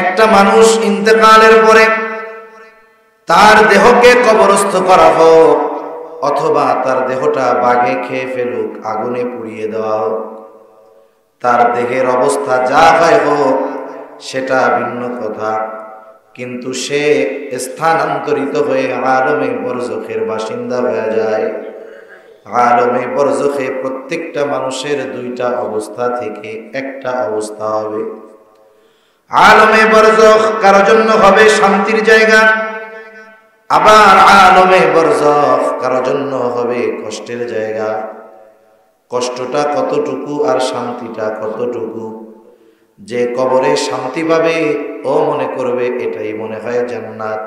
একটা মানুষ ইন্তেকালের পরে তার দেহকে কবরস্থ করা হোক অথবা তার দেহটা বাঘে খেয়ে ফেলুক, আগুনে পুড়িয়ে দেওয়া হোক, তার দেহের অবস্থা যা হয় হোক সেটা ভিন্ন কথা, কিন্তু সে স্থানান্তরিত হয়ে আলমে বরজখের বাসিন্দা হয়ে যায়। আলমে বরজখে প্রত্যেকটা মানুষের দুইটা অবস্থা থেকে একটা অবস্থা হবে। আলমে বরজখ কারো জন্য হবে শান্তির জায়গা, আবার আলমে বরজখ কারো জন্য হবে কষ্টের জায়গা। কষ্টটা কতটুকু আর শান্তিটা কতটুকু, যে কবরে শান্তি পাবে ও মনে করবে এটাই মনে হয় জান্নাত,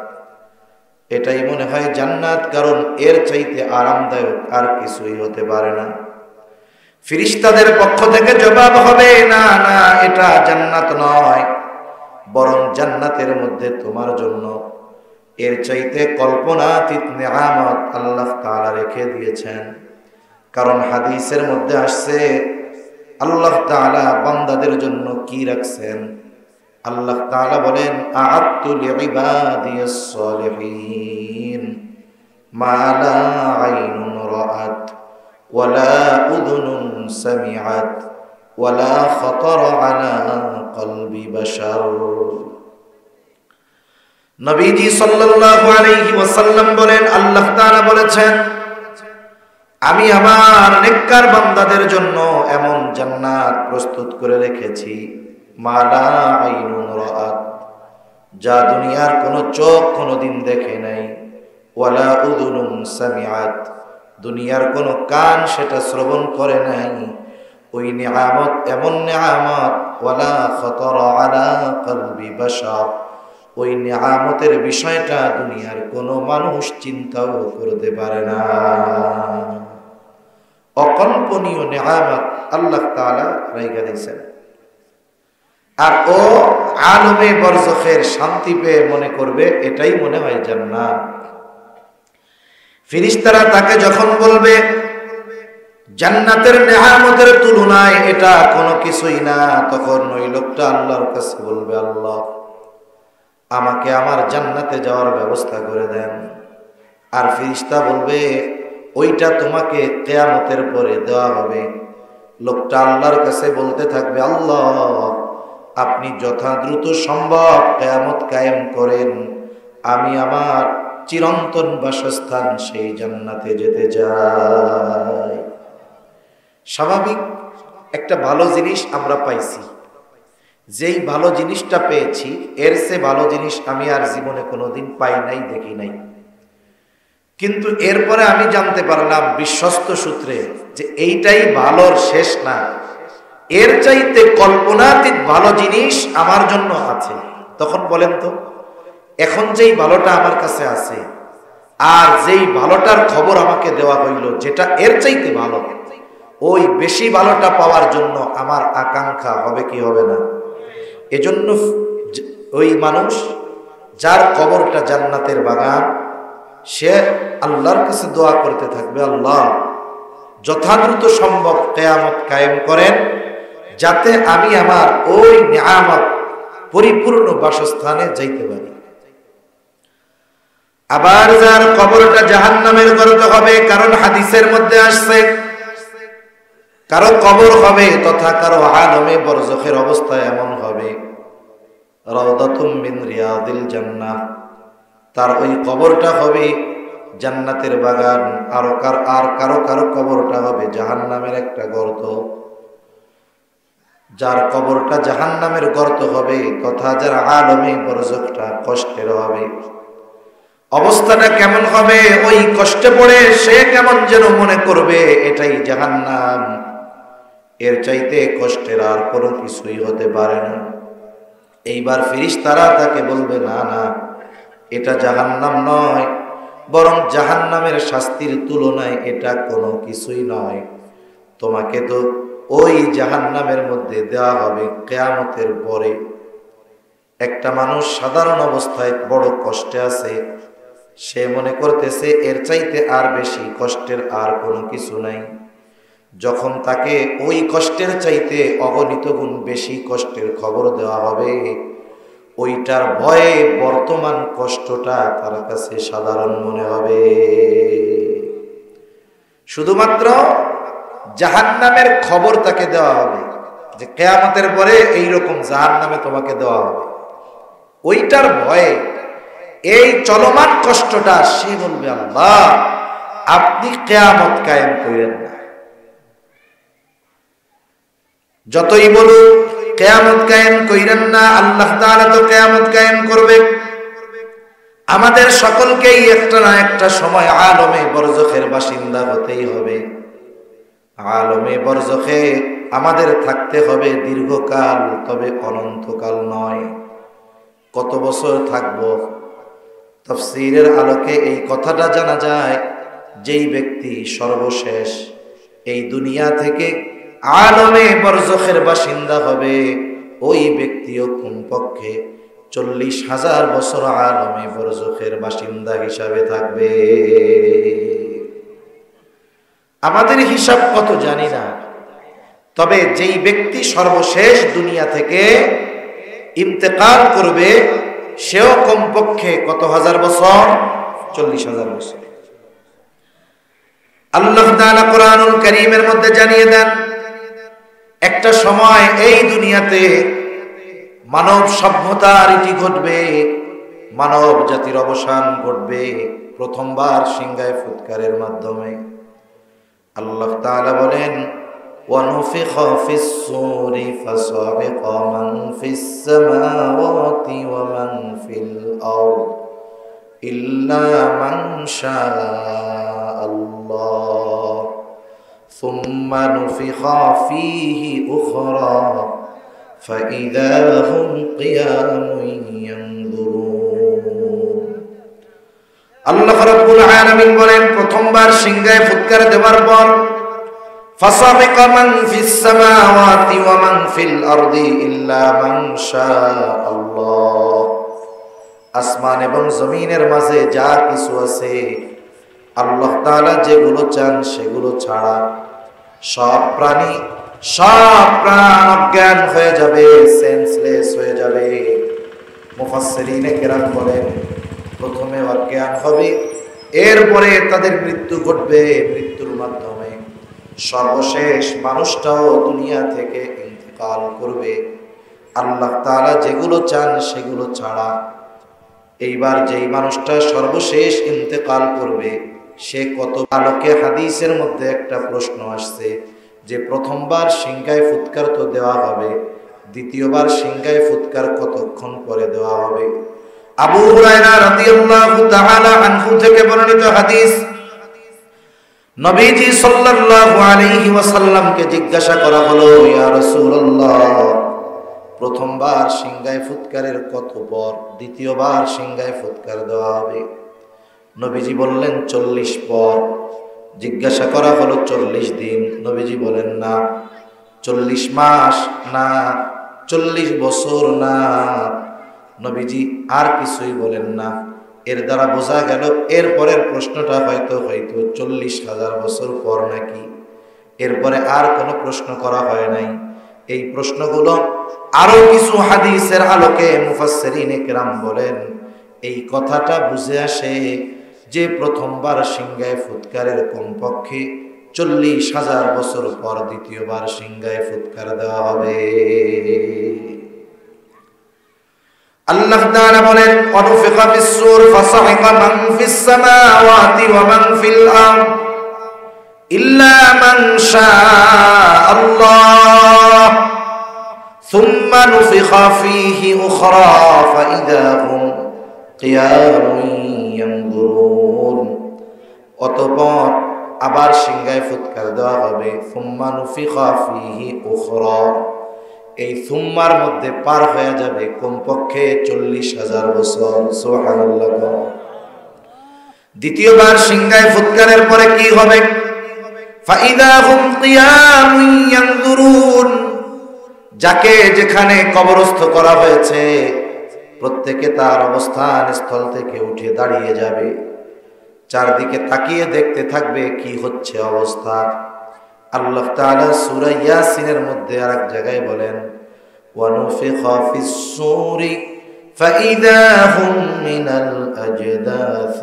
এটাই মনে হয় জান্নাত, কারণ এর চাইতে আরামদায়ক আর কিছুই হতে পারে না। ফেরেশতাদের পক্ষ থেকে জবাব হবে, না না, এটা জান্নাত নয়, বরং জান্নাতের মধ্যে তোমার জন্য এর চাইতে কল্পনাতীত নিয়ামত আল্লাহ তাআলা রেখে দিয়েছেন। কারণ হাদিসের মধ্যে আসছে আল্লাহ তাআলা বান্দাদের জন্য কি রাখছেন। আল্লাহ তাআলা বলেন, আ'আদতু লিইবাদিয়াস সালিহিন মা লা আইনুন রাআত ওয়ালা উযুনুন সামিআত ওয়ালা খাতারা আলা কলবি বাশার। নবীজি সাল্লাল্লাহু আলাইহি ওয়াসাল্লাম বলেন, আল্লাহ তাআলা বলেছেন, আমি আমার নেককার বান্দাদের জন্য এমন জান্নাত প্রস্তুত করে রেখেছি, মা লা আইনুন রাআত, যা দুনিয়ার কোনো চোখ কোনোদিন দেখে নাই, ওয়ালা উযুনুন সামিআত, দুনিয়ার কোনো কান সেটা শ্রবণ করে নাই। ওই নিয়ামত এমন নিয়ামত, ওয়ালা খাতারা আলা কলবি বাশার, ওই নিয়ামতের বিষয়টা দুনিয়ার কোনো মানুষ চিন্তাও করতে পারে না। অকল্পনীয় নিয়ামত আল্লাহ তাআলা রাইখা দিয়েছেন। আর ও আলমে বরজখের শান্তি পেয়ে মনে করবে এটাই মনে হয় জান্নাত। ফেরেশতারা তাকে যখন বলবে জান্নাতের নিয়ামতের তুলনায় এটা কোনো কিছুই না, তখন ওই লোকটা আল্লাহর কাছে বলবে, আল্লাহ আমাকে আমার জান্নাতে যাওয়ার ব্যবস্থা করে দেন। আর ফেরেশতা বলবে, ওইটা তোমাকে কিয়ামতের পরে দেওয়া হবে। লোকটা আল্লাহর কাছে বলতে থাকবে, আল্লাহ আপনি যথাদ্রুত সম্ভব কিয়ামত কায়েম করেন, আমি আমার চিরন্তন বাসস্থান সেই জান্নাতে যেতে চাই। স্বাভাবিক একটা ভালো জিনিস আমরা পাইছি, যেই ভালো জিনিসটা পেয়েছি এর চেয়ে ভালো জিনিস আমি আর জীবনে কোনোদিন পাই নাই, দেখি নাই। কিন্তু এরপরে আমি জানতে পারলাম বিশ্বস্ত সূত্রে যে এইটাই ভালোর শেষ না, এর চাইতে কল্পনাতীত ভালো জিনিস আমার জন্য আছে। তখন বলেন তো, এখন যেই ভালোটা আমার কাছে আছে আর যেই ভালোটার খবর আমাকে দেওয়া হইল যেটা এর চাইতে ভালো, ওই বেশি ভালোটা পাওয়ার জন্য আমার আকাঙ্ক্ষা হবে কি হবে না? এজন্য ওই মানুষ যার কবরটা জান্নাতের বাগান, সে আল্লাহর কাছে দোয়া করতে থাকবে, আল্লাহ যথাদ্রুত সম্ভব কিয়ামত কায়েম করেন, যাতে আমি আমার ওই নিয়ামত পরিপূর্ণ বাসস্থানে যাইতে পারি। আবার যার কবরটা জাহান্নামের গর্ত হবে, কারণ হাদিসের মধ্যে আসছে কারো কবর হবে তথা কারো আলমে বরজখের অবস্থা এমন হবে, রাউদাতুম মিন রিয়াদিল জান্নাহ, তার ওই কবরটা হবে জান্নাতের বাগান। আর কারো কারো কবরটা হবে জাহান্নামের একটা গর্ত। যার কবরটা জাহান্নামের গর্ত হবে তথা যার আলমে বরজখটা কষ্টের হবে, অবস্থাটা কেমন হবে? ওই কষ্টে পড়ে সে কেমন যেন মনে করবে এটাই জাহান্নাম, এর চাইতে কষ্টের আর কোনো কিছুই হতে পারে না। এইবার ফেরেশতারা তাকে বলবে, না না, এটা জাহান্নাম নয়, বরং জাহান্নামের শাস্তির তুলনায় এটা কোনো কিছুই নয়। তোমাকে তো ওই জাহান্নামের মধ্যে দেওয়া হবে কিয়ামতের পরে। একটা মানুষ সাধারণ অবস্থায় বড় কষ্টে আছে, সে মনে করতেছে এর চাইতে আর বেশি কষ্টের আর কোনো কিছু নাই। যখন তাকে ওই কষ্টের চাইতে অগণিত গুণ বেশি কষ্টের খবর দেওয়া হবে, ওইটার ভয়ে বর্তমান কষ্টটা তার কাছে সাধারণ মনে হবে। শুধুমাত্র জাহান্নামের খবর তাকে দেওয়া হবে যে কিয়ামতের পরে এইরকম জাহান্নামে তোমাকে দেওয়া হবে, ওইটার ভয়ে এই চলমান কষ্টটা সে বলবে আল্লাহ আপনি কিয়ামত কায়েম করেন না। যতই বলুক কিয়ামত কায়েম কইরেন না, আল্লাহ তাআলা তো কিয়ামত কায়েম করবে। আমাদের সকলকেই একটা না একটা সময় আলমে বরজখের বাসিন্দা হতেই হবে। আলমে বরজখে আমাদের থাকতে হবে দীর্ঘকাল, তবে অনন্তকাল নয়। কত বছর থাকবো? তাফসীরের আলোকে এই কথাটা জানা যায়, যেই ব্যক্তি সর্বশেষ এই দুনিয়া থেকে আলমে বরজখের বাসিন্দা হবে, ওই ব্যক্তিও কমপক্ষে 40,000 বছর আলমে বরজখের বাসিন্দা হিসাবে থাকবে। আমাদের হিসাব কত জানি না, তবে যেই ব্যক্তি সর্বশেষ দুনিয়া থেকে ইন্তেকাল করবে সেও কমপক্ষে কত হাজার বছর? 40,000 বছর। আল্লাহ তাআলা কোরআনুল কারীমের মধ্যে জানিয়ে দেন, একটা সময় এই দুনিয়াতে মানব সভ্যতার ইতি ঘটবে, মানব জাতির অবসান ঘটবে প্রথমবার সিংহায় ফুৎকারের মাধ্যমে। আল্লাহ তাআলা বলেন, وَنُفِخَ فِي الصُّورِ فَصَعِقَ مَنْ فِي السَّمَاوَاتِ وَمَنْ فِي الْأَرْضِ إِلَّا مَنْ شَاءَ اللَّهُ ثُمَّ نُفِخَ فِيهِ أُخْرَى فَإِذَا هُمْ قِيَامٌ يَنْظُرُونَ। আল্লাহ রাব্বুল আলামিন বলেন, প্রথমবার সিংহায় ফুৎকার দেওয়ার পর فَصَعِقَ مَنْ فِي السَّمَاوَاتِ وَمَنْ فِي الْأَرْضِ إِلَّا مَنْ شَاءَ اللَّهُ। আসমান এবং জমিনের মাঝে যা কিছু আছে আল্লাহ তাআলা যেগুলো চান সেগুলো ছাড়া সব প্রাণী, সব প্রাণ অজ্ঞান হয়ে যাবে, সেন্সলেস হয়ে যাবে। মুফাসসিরিনে কেরাম বলেন, প্রথমে অজ্ঞান হবে, এরপরে তাদের মৃত্যু ঘটবে, মৃত্যুর মাধ্যমে সর্বশেষ মানুষটাও দুনিয়া থেকে ইন্তেকাল করবে আল্লাহ তাআলা যেগুলো চান সেগুলো ছাড়া। এইবার যেই মানুষটা সর্বশেষ ইন্তেকাল করবে সে কত আলোকে হাদিসের মধ্যে একটা প্রশ্ন আসছে যে প্রথমবার সিংহায় ফুৎকার তো দেওয়া হবে, দ্বিতীয়বার সিংহায় ফুৎকার কতক্ষণ পরে দেওয়া হবে? আবু হুরায়রা রাদিয়াল্লাহু তাআলা আনহু থেকে বর্ণিত হাদিস, নবীজি সাল্লাল্লাহু আলাইহি ওয়াসাল্লামকে জিজ্ঞাসা করা হলো, ইয়া রাসূলুল্লাহ প্রথমবার সিংহায় ফুৎকারের কত পর দ্বিতীয়বার সিংহায় ফুৎকার দেওয়া হবে? নবীজি বললেন 40 পর। জিজ্ঞাসা করা হলো 40 দিন? নবীজি বলেন না। 40 মাস না, 40 বছর না। নবীজি আর কিছুই বলেন না। এর দ্বারা বোঝা গেল এরপরের প্রশ্নটা হয়তো 40,000 বছর পর নাকি। এরপরে আর কোনো প্রশ্ন করা হয় নাই। এই প্রশ্নগুলো আরো কিছু হাদিসের আলোকে মুফাসসিরিনে কেরাম বলেন, এই কথাটা বুঝে আসে যে প্রথমবার সিংহায় ফুৎকারের কমপক্ষে 40,000 বছর পর দ্বিতীয়বার সিংহায় ফুৎকার দেওয়া হবে। আল্লাহ তাআলা বলেন, ওয়ানুফিখা ফিস-সূর ফাসাইকা মান ফিস-সামাওয়াতি ওয়া মান ফিল-আরদ ইল্লা মান শাআল্লাহ সুম্মা নুফিখা ফীহি উখরা ফাইযা হুম কিয়ামুন ইয়ানজুরুন। অতঃপর আবার সিংহায় ফুৎকার দেওয়া হবে। সুম্মা নুফিখা ফীহি উখরা, এই সুম্মার মধ্যে পার হয়ে যাবে কমপক্ষে 40,000 বছর। সুবহানাল্লাহ। দ্বিতীয়বার সিংহায় ফুৎকারের পরে কি হবে? ফাইদা হুম কিয়ামুন ইয়ানজুরুন, যাকে যেখানে কবরস্থ করা হয়েছে প্রত্যেকে তার অবস্থান স্থল থেকে উঠে দাঁড়িয়ে যাবে, চারদিকে তাকিয়ে দেখতে থাকবে কি হচ্ছে অবস্থা। আল্লাহ তাআলা সূরা ইয়াসিনের মধ্যে আরেক জায়গায় বলেন, ওয়ানুফিখা ফিস-সূরি فإذا هم من الأجداث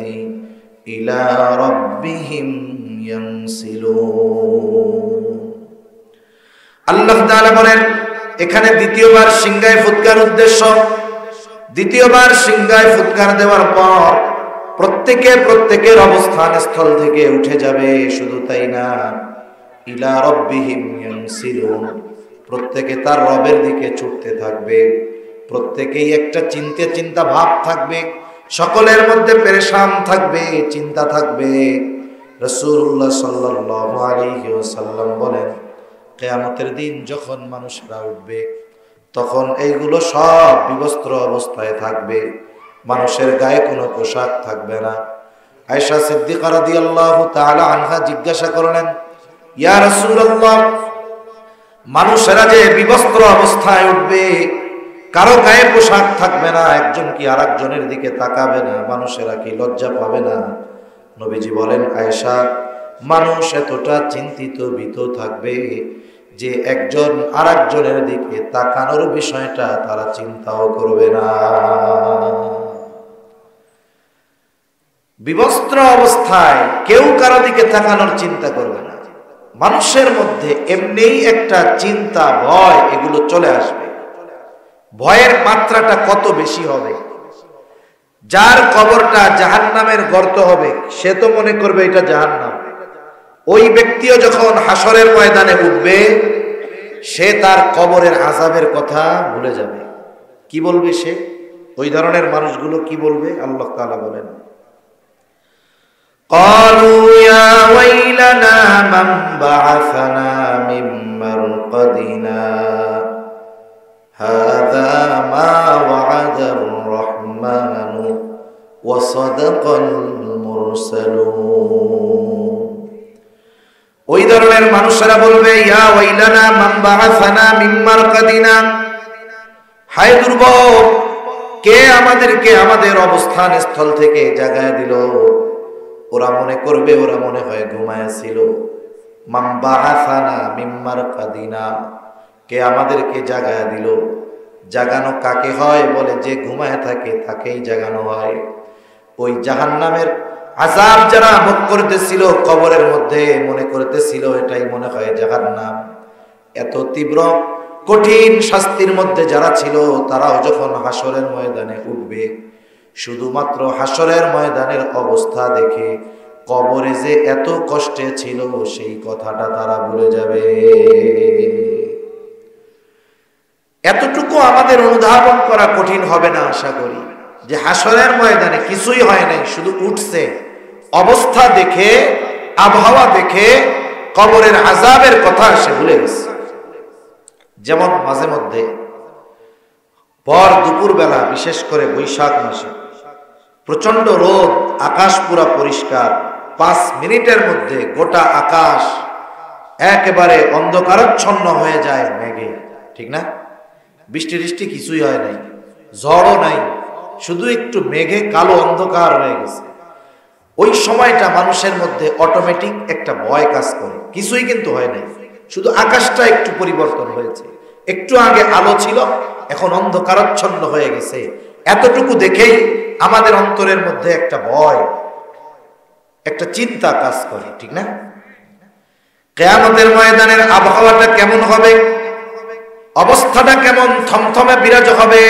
إلى ربهم ينسلون আল্লাহ তাআলা বলেন এখানে দ্বিতীয়বার সিংহায় ফুৎকার উদ্দেশ্য। দ্বিতীয়বার সিংহায় ফুৎকার দেওয়ার পর প্রত্যেকের অবস্থান স্থল থেকে উঠে যাবে। শুধু তাই না, ইলা রাব্বিহিম ইয়ানসিলুন, প্রত্যেকে তার রবের দিকে ছুটতে থাকবে। প্রত্যেকেই একটা চিন্তা ভাব থাকবে, সকলের মধ্যে পেরেশান থাকবে, চিন্তা থাকবে। রাসূলুল্লাহ সাল্লাল্লাহু আলাইহি ওয়াসাল্লাম বলেন কিয়ামতের দিন যখন মানুষরা উঠবে তখন এইগুলো সব বিবস্ত্র অবস্থায় থাকবে, মানুষের গায়ে কোনো পোশাক থাকবে না। আয়েশা সিদ্দিকা রাদিয়াল্লাহু তাআলা আনহা জিজ্ঞাসা করলেন, ইয়া রাসূলুল্লাহ, মানুষেরা যে বিবস্ত্র অবস্থায় উঠবে, কারো গায়ে পোশাক থাকবে না, একজন কি আরেকজনের দিকে তাকাবে না, মানুষেরা কি লজ্জা পাবে না? নবীজি বলেন, আয়েশা, মানুষ এতটা চিন্তিত ভীত থাকবে যে একজন আরেকজনের দিকে তাকানোর বিষয়টা তারা চিন্তাও করবে না। বিবস্ত্র অবস্থায় কেউ কারো দিকে তাকানোর চিন্তা করবে না। মানুষের মধ্যে এমনিই একটা চিন্তা, ভয়, এগুলো চলে আসবে। ভয়ের মাত্রাটা কত বেশি হবে! যার কবরটা জাহান্নামের গর্ত হবে সে তো মনে করবে এটা জাহান্নাম। ওই ব্যক্তিও যখন হাসরের ময়দানে উঠবে সে তার কবরের আযাবের কথা ভুলে যাবে। কি বলবে সে? ওই ধরনের মানুষগুলো কি বলবে? আল্লাহ তাআলা বলেন, قالوا يا ويلنا من بعثنا من مرقدنا هذا ما وعد الرحمن وصدق المرسلون। ওই ধরনের মানুষেরা বলবে, ইয়া ওয়াইলানা মান বাআসানা মিন মারকাদিনা, হায় দুর্ভোগ, কে আমাদেরকে আমাদের অবস্থান স্থল থেকে জাগায় দিল। ওরা মনে করবে, ওরা মনে হয় ঘুমায় ছিল। মান বাআসানা মিন মারকাদিনা, কে আমাদেরকে জাগায় দিল। জাগানো কাকে হয়? বলে যে ঘুমায় থাকে তাকেই জাগানো হয়। ওই জাহান্নামের আযাব যারা ভোগ করতেছিল কবরের মধ্যে, মনে করতেছিল এটাই মনে হয় জাহান্নাম। এত তীব্র কঠিন শাস্তির মধ্যে যারা ছিল তারাও যখন হাসরের ময়দানে উঠবে, শুধুমাত্র হাসরের ময়দানের অবস্থা দেখে কবরে যে এত কষ্টে ছিল সেই কথাটা তারা ভুলে যাবে। এতটুকু আমাদের অনুধাবন করা কঠিন হবে না আশা করি, যে হাসরের ময়দানে কিছুই হয় নাই, শুধু উঠছে। অবস্থা দেখে, আবহাওয়া দেখে কবরের আযাবের কথা সে ভুলে গেছে। যেমন মাঝে মধ্যে ভর দুপুর বেলা, বিশেষ করে বৈশাখ মাসে প্রচন্ড রোদ, আকাশ পুরা পরিষ্কার, 5 মিনিটের মধ্যে গোটা আকাশ একেবারে অন্ধকারাচ্ছন্ন হয়ে যায় মেঘে, ঠিক না? বৃষ্টি টিষ্টি কিছুই হয় নাই, ঝড়ও নাই, শুধু একটু মেঘে কালো অন্ধকার হয়ে গেছে। ওই সময়টা মানুষের মধ্যে অটোমেটিক একটা ভয় কাজ করে। কিছুই কিন্তু হয় নাই, শুধু আকাশটা একটু পরিবর্তন হয়েছে। একটু আগে আলো ছিল, এখন অন্ধকারাচ্ছন্ন হয়ে গেছে। এতটুকু দেখেই আমাদের অন্তরের মধ্যে একটা ভয়, একটা চিন্তা কাজ করে, ঠিক না? কিয়ামতের ময়দানের আবহাওয়াটা কেমন হবে, অবস্থাটা কেমন থমথমে বিরাজ হবে,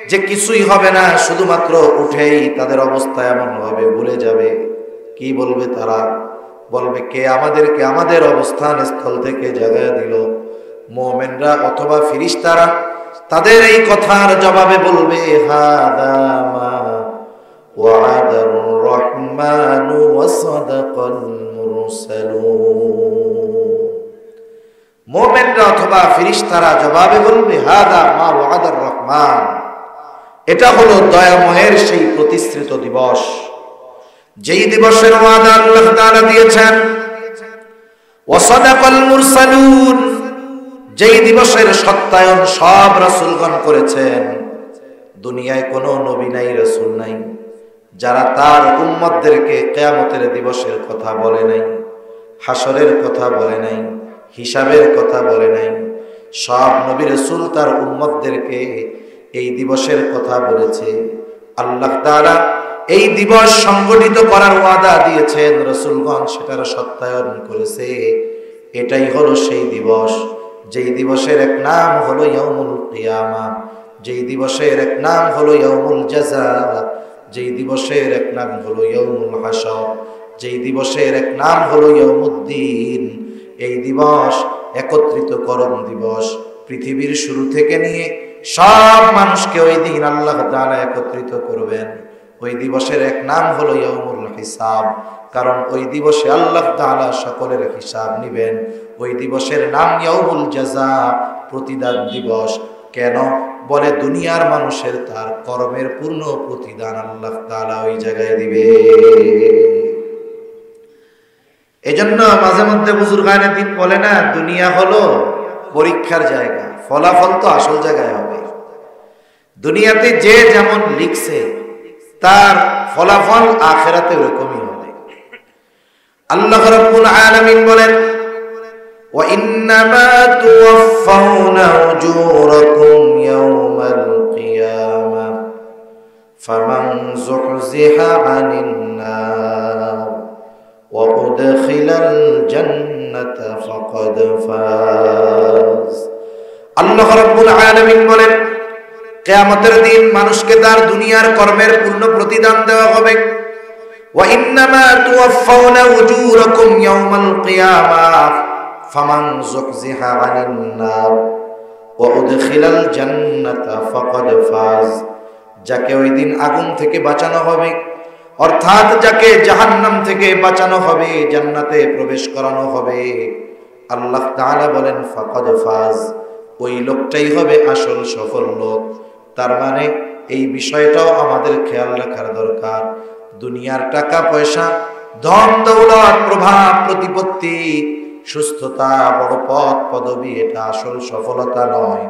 যে কিছুই হবে না, শুধুমাত্র উঠেই তাদের অবস্থা এমন হবে ভুলে যাবে। কি বলবে তারা? বলবে, কে আমাদেরকে আমাদের অবস্থান স্থল থেকে জাগায় দিল? মুমিনরা অথবা ফেরেশতারা তাদের এই কথার জবাবে বলবে, হাদা মা ওয়াদার রহমানু ওয়া সাদাকাল মুরসালুন। মুমিনরা অথবা ফেরেশতারা জবাবে বলবে, হাদা মা ওয়াদার রহমান, এটা হলো দয়াময়ের সেই প্রতিশ্রুত দিবস, যেই দিবসের ওয়াদা আল্লাহ তাআলা দিয়েছেন। ওয়া সাদাকাল মুরসালুন, যেই দিবসের সত্যায়ন সব রাসূলগণ করেছেন। দুনিয়ায় কোনো নবী নাই, রাসূল নাই যারা তার উম্মতদেরকে কিয়ামতের দিবসের কথা বলে নাই, হাসরের কথা বলে নাই, হিসাবের কথা বলে নাই। সব নবী রাসূল তার উম্মতদেরকে এই দিবসের কথা বলেছে। আল্লাহ তাআলা এই দিবস সংগঠিত করার ওয়াদা দিয়েছেন, রাসূলগণ সেটার সত্যায়ন করেছে। এটাই হলো সেই দিবস যেই দিবসের এক নাম হলো ইয়াউমুল কিয়ামা, যেই দিবসের এক নাম হলো ইয়াউমুল জাযা, যেই দিবসের এক নাম হলো ইয়াউমুল হাসর, যেই দিবসের এক নাম হলো ইয়াউমুদ্দিন। এই দিবস একত্রিতকরণ দিবস। পৃথিবীর শুরু থেকে নিয়ে সব মানুষকে ওই দিন আল্লাহ তাআলা একত্রিত করবেন। ওই দিবসের এক নাম হলো ইয়াউমুল হিসাব, কারণ ওই দিবসে আল্লাহ তাআলা সকলের হিসাব নেবেন। ওই দিবসের নাম ইয়াউমুল জাযা, প্রতিদান দিবস। কেন? বলে দুনিয়ার মানুষের তার কর্মের পূর্ণ প্রতিদান আল্লাহ তাআলা ওই জায়গায় দিবে। এজন্য মাঝে মধ্যে বুজুর্গানে দিন বলে না, দুনিয়া হলো পরীক্ষার জায়গা, ফলাফল তো আসল জায়গায় হবে। দুনিয়াতে যে যেমন লিখছে তার ফলাফল আখিরাতে ওরকমই হবে। আল্লাহ রাব্বুল আলামিন বলেন, ওয়া ইন্নামা তুওয়াফাউনা উজুরাকুম ইয়াওমাল কিয়ামা ফামান যুহজিহা আনিন নার ওয়া উদখিলাল জান্নাতা ফাকাদ ফাজ। আল্লাহ রাব্বুল আলামিন বলেন, কিয়ামতের দিন মানুষকে তার দুনিয়ার কর্মের পূর্ণ প্রতিদান দেওয়া হবে। ওয়া ইন্নামা তুওয়াফাউনা উজুরাকুম ইয়াওমাল কিয়ামা ফামান যুহজিহা আনিন নার ওয়া উদখিলাল জান্নাতা ফাকাদ ফাজ। যাকে ওই দিন আগুন থেকে বাঁচানো হবে, অর্থাৎ যাকে জাহান্নাম থেকে বাঁচানো হবে, জান্নাতে প্রবেশ করানো হবে, আল্লাহ তাআলা বলেন ফাকাদ ফাজ, ওই লোকটাই হবে আসল সফল লোক। তার মানে এই বিষয়টাও আমাদের খেয়াল রাখার দরকার। দুনিয়ার টাকা পয়সা, ধন দৌলত, প্রভাব প্রতিপত্তি, সুস্থতা, বড় পদ পদবি এটা আসল সফলতা নয়।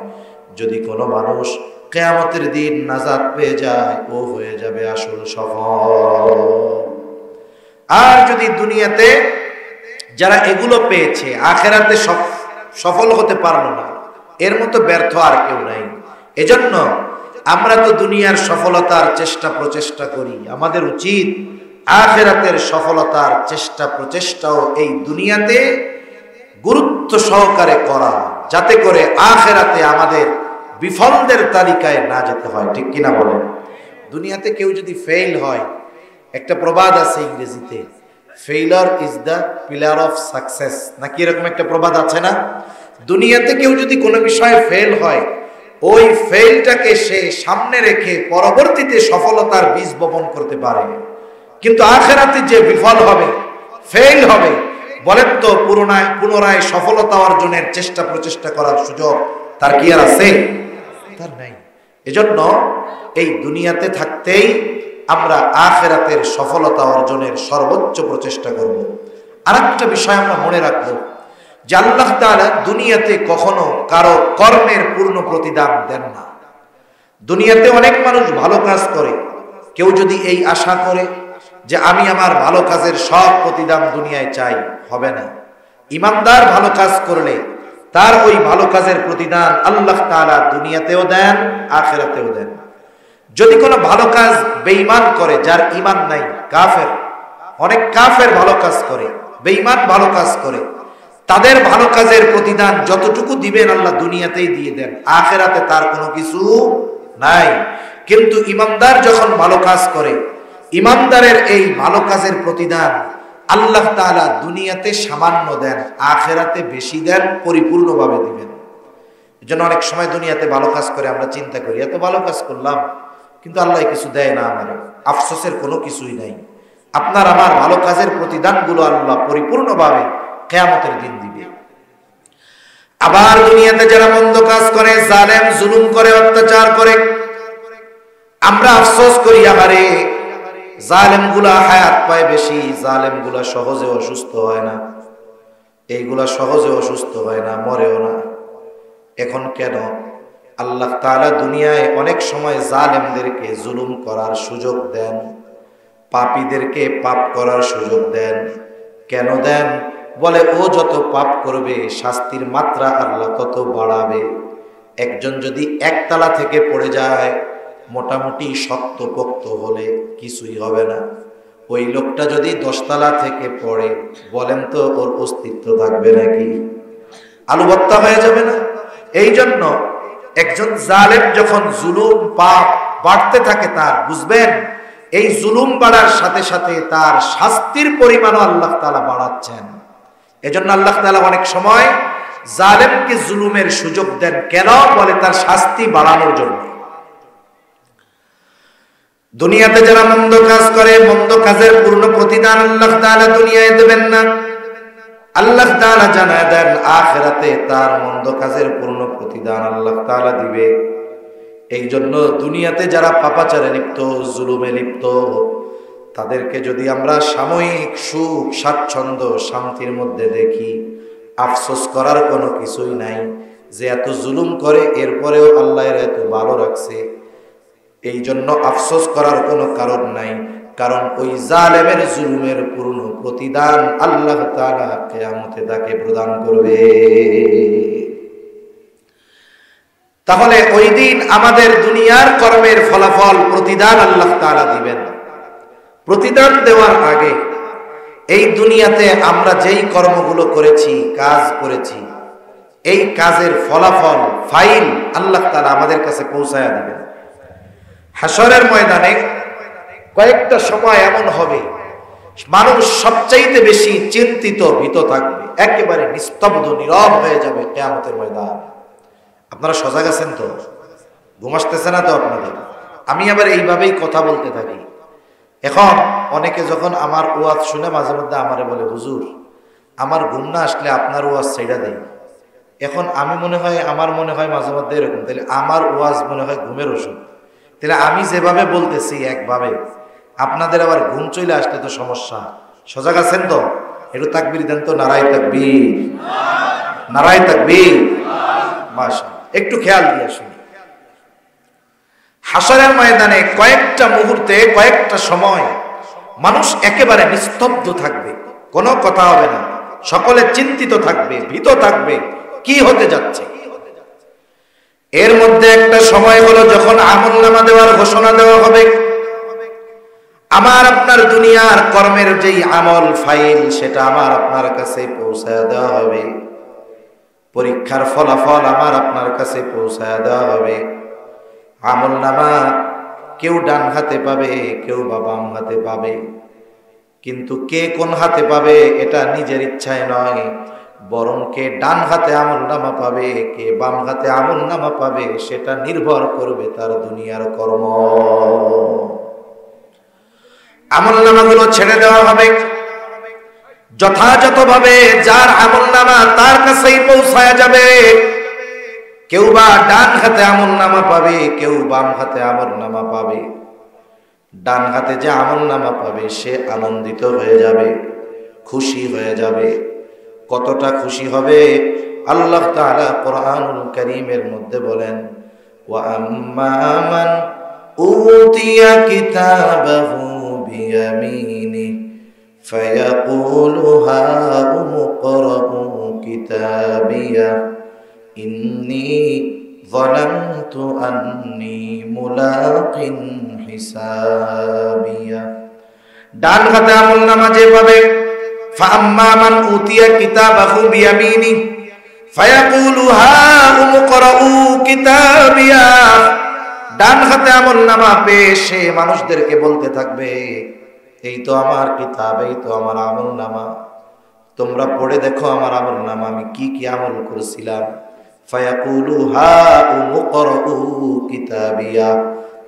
যদি কোনো মানুষ কিয়ামতের দিন নাজাত পেয়ে যায়, ও হয়ে যাবে আসল সফল। আর যদি দুনিয়াতে যারা এগুলো পেয়েছে আখিরাতে সফল হতে পারলো না, এর মতো ব্যর্থ আর কেউ নাই। এজন্য আমরা তো দুনিয়ার সফলতার চেষ্টা প্রচেষ্টা করি, আমাদের উচিত আখিরাতের সফলতার চেষ্টা প্রচেষ্টাও এই দুনিয়াতে গুরুত্ব সহকারে করা, যাতে করে আখিরাতে আমাদের বিফলদের তালিকায় না যেতে হয়। ঠিক কিনা বলেন? দুনিয়াতে কেউ যদি ফেল হয়, একটা প্রবাদ আছে ইংরেজিতে, failure is the pillar of success, নাকি এরকম একটা প্রবাদ আছে না? দুনিয়াতে কেউ যদি কোনো বিষয়ে ফেল হয়, ওই ফেলটাকে সে সামনে রেখে পরবর্তীতে সফলতার বীজ বপন করতে পারে। কিন্তু আখিরাতে যে বিফল হবে, ফেল হবে, বলেন তো পুনরায় সফলতা অর্জনের চেষ্টা প্রচেষ্টা করার সুযোগ তার কি আর আছে? তার নাই। এজন্য এই দুনিয়াতে থাকতেই আমরা আখিরাতের সফলতা অর্জনের সর্বোচ্চ প্রচেষ্টা করব। আরেকটা বিষয় আমরা মনে রাখবো যে আল্লাহ তাআলা দুনিয়াতে কখনো কারো কর্মের পূর্ণ প্রতিদান দেন না। দুনিয়াতে অনেক মানুষ ভালো কাজ করে, কেউ যদি এই আশা করে যে আমি আমার ভালো কাজের সব প্রতিদান দুনিয়ায় চাই, হবে না। ইমানদার ভালো কাজ করলে তার ওই ভালো কাজের প্রতিদান আল্লাহ তাআলা দুনিয়াতেও দেন, আখিরাতেও দেন। যদি কোনো ভালো কাজ বেঈমান করে, যার ঈমান নাই, কাফের, অনেক কাফের ভালো কাজ করে, বেঈমান ভালো কাজ করে, তাদের ভালো কাজের প্রতিদান যতটুকু দিবেন আল্লাহ দুনিয়াতেই দিয়ে দেন, আখিরাতে তার কোনো কিছু নাই। কিন্তু ইমানদার যখন ভালো কাজ করে, ইমানদারের এই ভালো কাজের প্রতিদান আল্লাহ তাআলা দুনিয়াতে সামান্য দেন, আখিরাতে বেশি দেন, পরিপূর্ণভাবে দিবেন। এজন্য অনেক সময় দুনিয়াতে ভালো কাজ করে আমরা চিন্তা করি এত ভালো কাজ করলাম, কিন্তু আল্লাহ কিছু দেয় না, আমার আফসোসের কোনো কিছুই নাই। আপনার আমার ভালো কাজের প্রতিদানগুলো আল্লাহ পরিপূর্ণভাবে কিয়ামতের দিন দিবে। আবার দুনিয়াতে যারা মন্দ কাজ করে, জালেম, জুলুম করে, অত্যাচার করে, আমরা আফসোস করি আমারে জালেমগুলা হায়াত পায় বেশি, জালেমগুলা সহজে অসুস্থ হয় না, এইগুলা সহজে অসুস্থ হয় না, মরেও না। এখন কেন? আল্লাহ তাআলা দুনিয়ায় অনেক সময় জালেমদেরকে জুলুম করার সুযোগ দেন, পাপীদেরকে পাপ করার সুযোগ দেন। কেন দেন? বলে ও যত পাপ করবে শাস্তির মাত্রা আল্লাহ তত বাড়াবে। একজন যদি একতলা থেকে পড়ে যায়, মোটামুটি শক্তপোক্ত হলে কিছুই হবে না। ওই লোকটা যদি 10 তলা থেকে পড়ে, বলেন তো ওর অস্তিত্ব থাকবে নাকি? আলুবত্তা হয়ে যাবে না? এই জন্য একজন জালেম যখন জুলুম পাপ বাড়তে থাকে, তার বুঝবেন এই জুলুম বাড়ার সাথে সাথে তার শাস্তির পরিমাণও আল্লাহ তাআলা বাড়াচ্ছেন। এজন্য আল্লাহ তাআলা অনেক সময় জালেমকে জুলুমের সুযোগ দেন। কেন? বলে তার শাস্তি বাড়ানোর জন্য। দুনিয়াতে যারা মন্দ কাজ করে, মন্দ কাজের পূর্ণ প্রতিদান আল্লাহ তাআলা দুনিয়ায় দেবেন না। আল্লাহ তাআলা জানায় দেন আখিরাতে তার মন্দ কাজের পূর্ণ প্রতিদান আল্লাহ তাআলা দিবে। এই জন্য দুনিয়াতে যারা পাপাচারে লিপ্ত, জুলুমে লিপ্ত, তাদেরকে যদি আমরা সাময়িক সুখ, স্বাচ্ছন্দ্য, শান্তির মধ্যে দেখি, আফসোস করার কোনো কিছুই নাই যে এত জুলুম করে এরপরেও আল্লাহ এর এত ভালো রাখছে। এই জন্য আফসোস করার কোনো কারণ নাই, কারণ ওই জালেমের জুলুমের পূর্ণ প্রতিদান আল্লাহ তাআলা কিয়ামতে তাকে প্রদান করবে। তাহলে ওই দিন আমাদের দুনিয়ার কর্মের ফলাফল, প্রতিদান আল্লাহ তাআলা দিবেন। প্রতিদান দেওয়ার আগে এই দুনিয়াতে আমরা যেই কর্মগুলো করেছি, কাজ করেছি, এই কাজের ফলাফল, ফাইল আল্লাহ তাআলা আমাদের কাছে পৌঁছায়া দিবেন। হাশরের ময়দানে কয়েকটা সময় এমন হবে, মানুষ সবচাইতে বেশি চিন্তিত, ভীত থাকবে, একেবারে নিস্তব্ধ, নীরব হয়ে যাবে কিয়ামতের ময়দান। আপনারা সজাগ আছেন তো? ঘুম আসতেছে না তো আপনাদের? আমি আবার এইভাবেই কথা বলতে থাকি। এখন অনেকে যখন আমার ওয়াজ শুনে মাঝে মধ্যে আমারে বলে, হুজুর আমার ঘুম না আসলে আপনার ওয়াজ ছেড়ে দেয়। এখন আমি আমার মনে হয় মাঝে মধ্যে এরকম, তাহলে আমার ওয়াজ মনে হয় ঘুমের ওষুধ। তাহলে আমি যেভাবে বলতেছি একভাবে, আপনাদের আবার ঘুম চলে আসলে তো সমস্যা। সজাগ আছেন তো? একটু তাকবীর দেন তো, নারায়ে তাকবীর, নারায়ে তাকবীর। মাশাআল্লাহ, একটু খেয়াল দিয়ে শুনি। হাশরের ময়দানে কয়েকটা মুহূর্তে, কয়েকটা সময় মানুষ একেবারে নিস্তব্ধ থাকবে, কোনো কথা হবে না, সকলে চিন্তিত থাকবে, ভীত থাকবে, কি হতে যাচ্ছে। এর মধ্যে একটা সময় হলো যখন আমলনামা দেওয়ার ঘোষণা দেওয়া হবে। আমার আপনার দুনিয়ার কর্মের যেই আমল ফাইল, সেটা আমার আপনার কাছে পৌঁছায় দেওয়া হবে। পরীক্ষার ফলাফল আমার আপনার কাছে পৌঁছায় দেওয়া হবে। আমলনামা কেউ ডান হাতে পাবে, কেউ বা বাম হাতে পাবে, কিন্তু কে কোন হাতে পাবে এটা নিজের ইচ্ছায় নয়, বরং কে ডান হাতে আমলনামা পাবে, কে বাম হাতে আমলনামা পাবে, সেটা নির্ভর করবে তার দুনিয়ার কর্ম। আমলনামাগুলো ছেড়ে দেওয়া হবে যথাযথভাবে, যার আমলনামা তার কাছেই পৌঁছায়া যাবে। কেউ বা ডান হাতে আমলনামা পাবে, কেউ বাম হাতে আমলনামা পাবে। ডান হাতে যে আমলনামা পাবে সে আনন্দিত হয়ে যাবে, খুশি হয়ে যাবে। কতটা খুশি হবে আল্লাহ তাআলা কোরআনুল কারীমের মধ্যে বলেন, ওয়া আম্মা মান উতিয়া কিতাবাহু বিয়ামিনি ফায়াকুলু হাউম ইকরাউ কিতাবিয়া ইন্নী যালামতু আন্নী মুলাকিন হিসাবিয়া। ডান হাতে আমলনামা যে পাবে, ফাআম্মা মান উতিয়া কিতাবাহু বিয়ামিনি ফায়াকুলু হাউম ইকরাউ কিতাবিয়া। ডান হাতে আমলনামা পেয়ে সে মানুষদেরকে বলতে থাকবে, এই তো আমার কিতাব, এই তো আমার আমলনামা, তোমরা পড়ে দেখো আমার আমলনামা, আমি কি কি আমল করেছিলাম। ফায়াকুলু হাউম ইকরাউ কিতাবিয়া,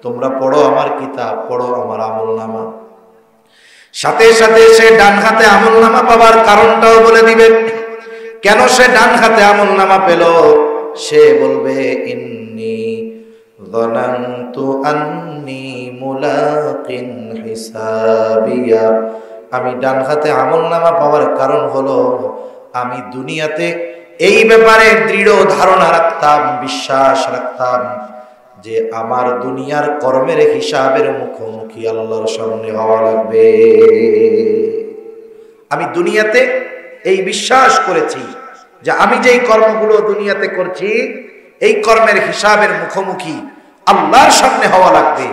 তোমরা পড়ো আমার কিতাব, পড়ো আমার আমলনামা। সাথে সাথে সে ডান হাতে আমলনামা পাবার কারণটাও বলে দিবে, কেন সে ডান হাতে আমলনামা পেল। সে বলবে, ইন্নী যালামতু আন্নী মুলাকিন হিসাবিয়া, আমি ডান হাতে আমলনামা পাওয়ার কারণ হলো আমি দুনিয়াতে এই ব্যাপারে দৃঢ় ধারণা রাখতাম, বিশ্বাস রাখতাম যে আমার দুনিয়ার কর্মের হিসাবের মুখোমুখি আল্লাহর সামনে হওয়া লাগবে। আমি দুনিয়াতে এই বিশ্বাস করেছি যে আমি যেই কর্মগুলো দুনিয়াতে করছি, এই কর্মের হিসাবের মুখোমুখি আল্লাহর সামনে হওয়া লাগবে।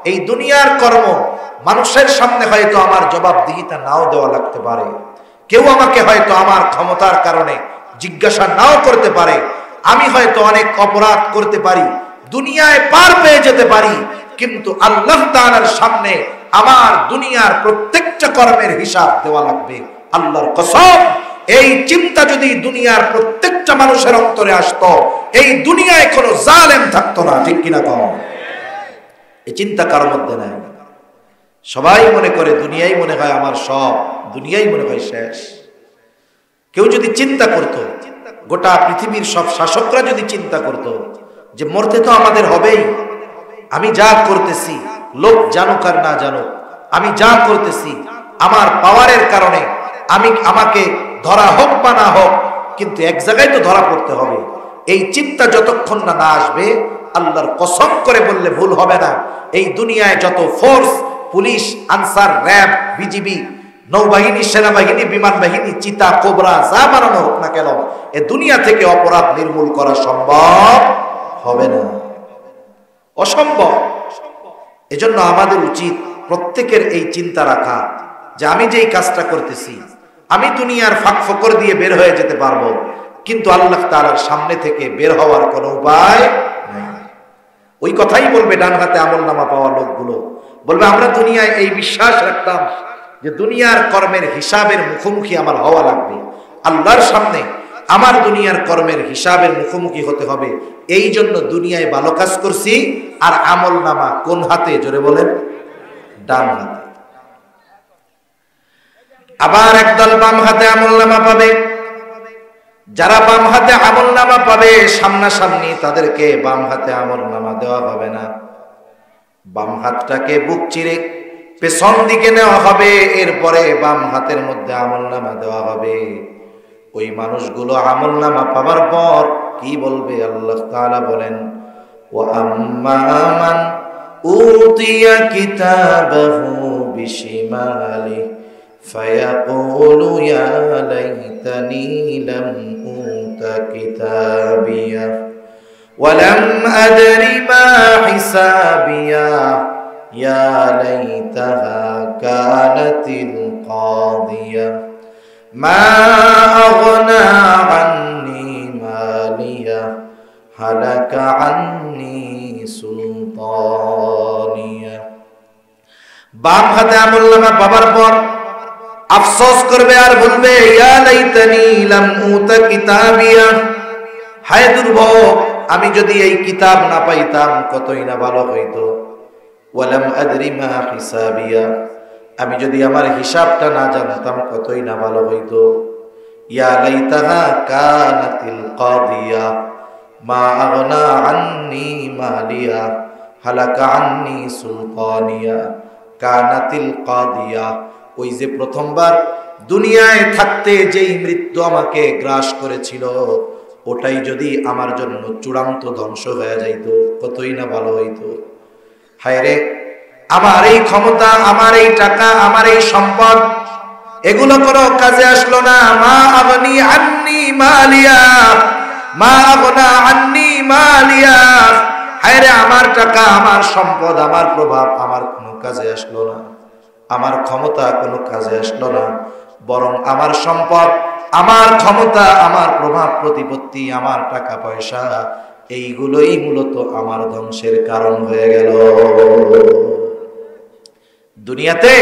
এই দুনিয়ার কর্ম মানুষের সামনে হয়তো আমার জবাবদিহিতা নাও দেওয়া লাগতে পারে, কেউ আমাকে হয়তো আমার ক্ষমতার কারণে জিজ্ঞাসা নাও করতে পারে, আমি হয়তো অনেক অপরাধ করতে পারি, দুনিয়ায় পার পেয়ে যেতে পারি, কিন্তু আল্লাহ তাআলার সামনে আমার দুনিয়ার প্রত্যেকটা কর্মের হিসাব দেওয়া লাগবে। আল্লাহর কসম, এই চিন্তা যদি দুনিয়ার প্রত্যেকটা মানুষের অন্তরে আসতো, এই দুনিয়ায় কোনো জালেম থাকতো না। ঠিক কিনা কম? এই চিন্তা কার মধ্যে নাই। সবাই মনে করে দুনিয়াই মনে হয় আমার সব, দুনিয়াই মনে হয় শেষ। কেউ যদি চিন্তা করত, গোটা পৃথিবীর সব শাসকরা যদি চিন্তা করত যে মরতে তো আমাদের হবেই, আমি যা করতেছি লোক জানুক আর না জানুক, আমি যা করতেছি আমার পাওয়ারের কারণে আমাকে ধরা হোক বা না হোক, কিন্তু এক জায়গায় তো ধরা পড়তে হবে। এই চিন্তা যতক্ষণ না আসবে, আল্লাহর কসম করে বললে ভুল হবে না, এই দুনিয়ায় যত force, police, answer, RAB, BGB, নৌবাহিনী, সেনাবাহিনী, বিমান বাহিনী, চিতা, কোবরা যা বানানো হোক না কেন, এ দুনিয়া থেকে অপরাধ নির্মূল করা সম্ভব হবে না, অসম্ভব। এজন্য আমাদের উচিত প্রত্যেকের এই চিন্তা রাখা যে আমি যেই কাজটা করতেছি, আমি দুনিয়ার ফাঁক ফকর দিয়ে বের হয়ে যেতে পারবো, কিন্তু আল্লাহ তাআলার সামনে থেকে বের হওয়ার কোনো উপায় নাই। ওই কথাই বলবে ডান হাতে আমলনামা পাওয়া লোকগুলো, বলবে আমরা দুনিয়ায় এই বিশ্বাস রাখতাম যে দুনিয়ার কর্মের হিসাবের মুখোমুখি আমার হওয়া লাগবে, আল্লাহর সামনে আমার দুনিয়ার কর্মের হিসাবের মুখোমুখি হতে হবে, এই জন্য দুনিয়ায় ভালো কাজ করছি। আর আমলনামা কোন হাতে? জোরে বলেন। ডান হাতে। আবার একদল বাম হাতে আমলনামা পাবে। যারা বাম হাতে আমলনামা পাবে, সামনাসামনি তাদেরকে বাম হাতে আমলনামা দেওয়া হবে না। বাম হাতটাকে বুক চিরে পেছন দিকে নেওয়া হবে, এরপরে বাম হাতের মধ্যে আমলনামা দেওয়া হবে। ওই মানুষগুলো আমলনামা পাবার পর কি বলবে? আল্লাহ তাআলা বলেন, ওয়া আম্মা মান উতিয়া কিতাবাহু বিশিমালি ফায়াকুলু ইয়া লাইতানি লাম উতা কিতাবিয়া ওয়া লাম আদরি মা হিসাবিয়া ইয়া লাইতাহা কানাতিল কাদিয়া মা আগনা আন্নি মালিয়া হালাকা আন্নি সুলতানিয়া। বাম হাতে আমলনামা পাবার পর আফসোস করবে আর বলবে, ইয়া লাইতানি লাম উতা কিতাবিয়া, হায় দুর্ভোগ, আমি যদি এই কিতাব না পাইতাম কতই না ভালো হইতো। ওয়া লাম আদরি মা হিসাবিয়া, আমি যদি আমার হিসাবটা না জানতাম কতই না ভালো হইতো। ইয়া লাইতাহা কানাতিল কাদিয়া মা আগনা আন্নি মালিয়া হালাকা আন্নি সুলতানিয়া। কানাতিল কাদিয়া, ওই যে প্রথমবার দুনিয়ায় থাকতে যেই মৃত্যু আমাকে গ্রাস করেছিল, ওটাই যদি আমার জন্য চূড়ান্ত ধ্বংস হয়ে যাইতো কতই না ভালো হইতো। হায় রে, আমার এই ক্ষমতা, আমার এই টাকা, আমার এই সম্পদ, এগুলো কোনো কাজে আসলো না। মা আগনি আন্নি মালিয়া, মা আগনা আন্নি মালিয়া, হায় রে, আমার টাকা, আমার সম্পদ, আমার প্রভাব আমার কোনো কাজে আসলো না, আমার ক্ষমতা কোনো কাজে আসলো না, বরং আমার সম্পদ, আমার ক্ষমতা, আমার প্রভাব প্রতিপত্তি, আমার টাকা পয়সা, এইগুলোই মূলত আমার ধ্বংসের কারণ হয়ে গেল। দুনিয়াতে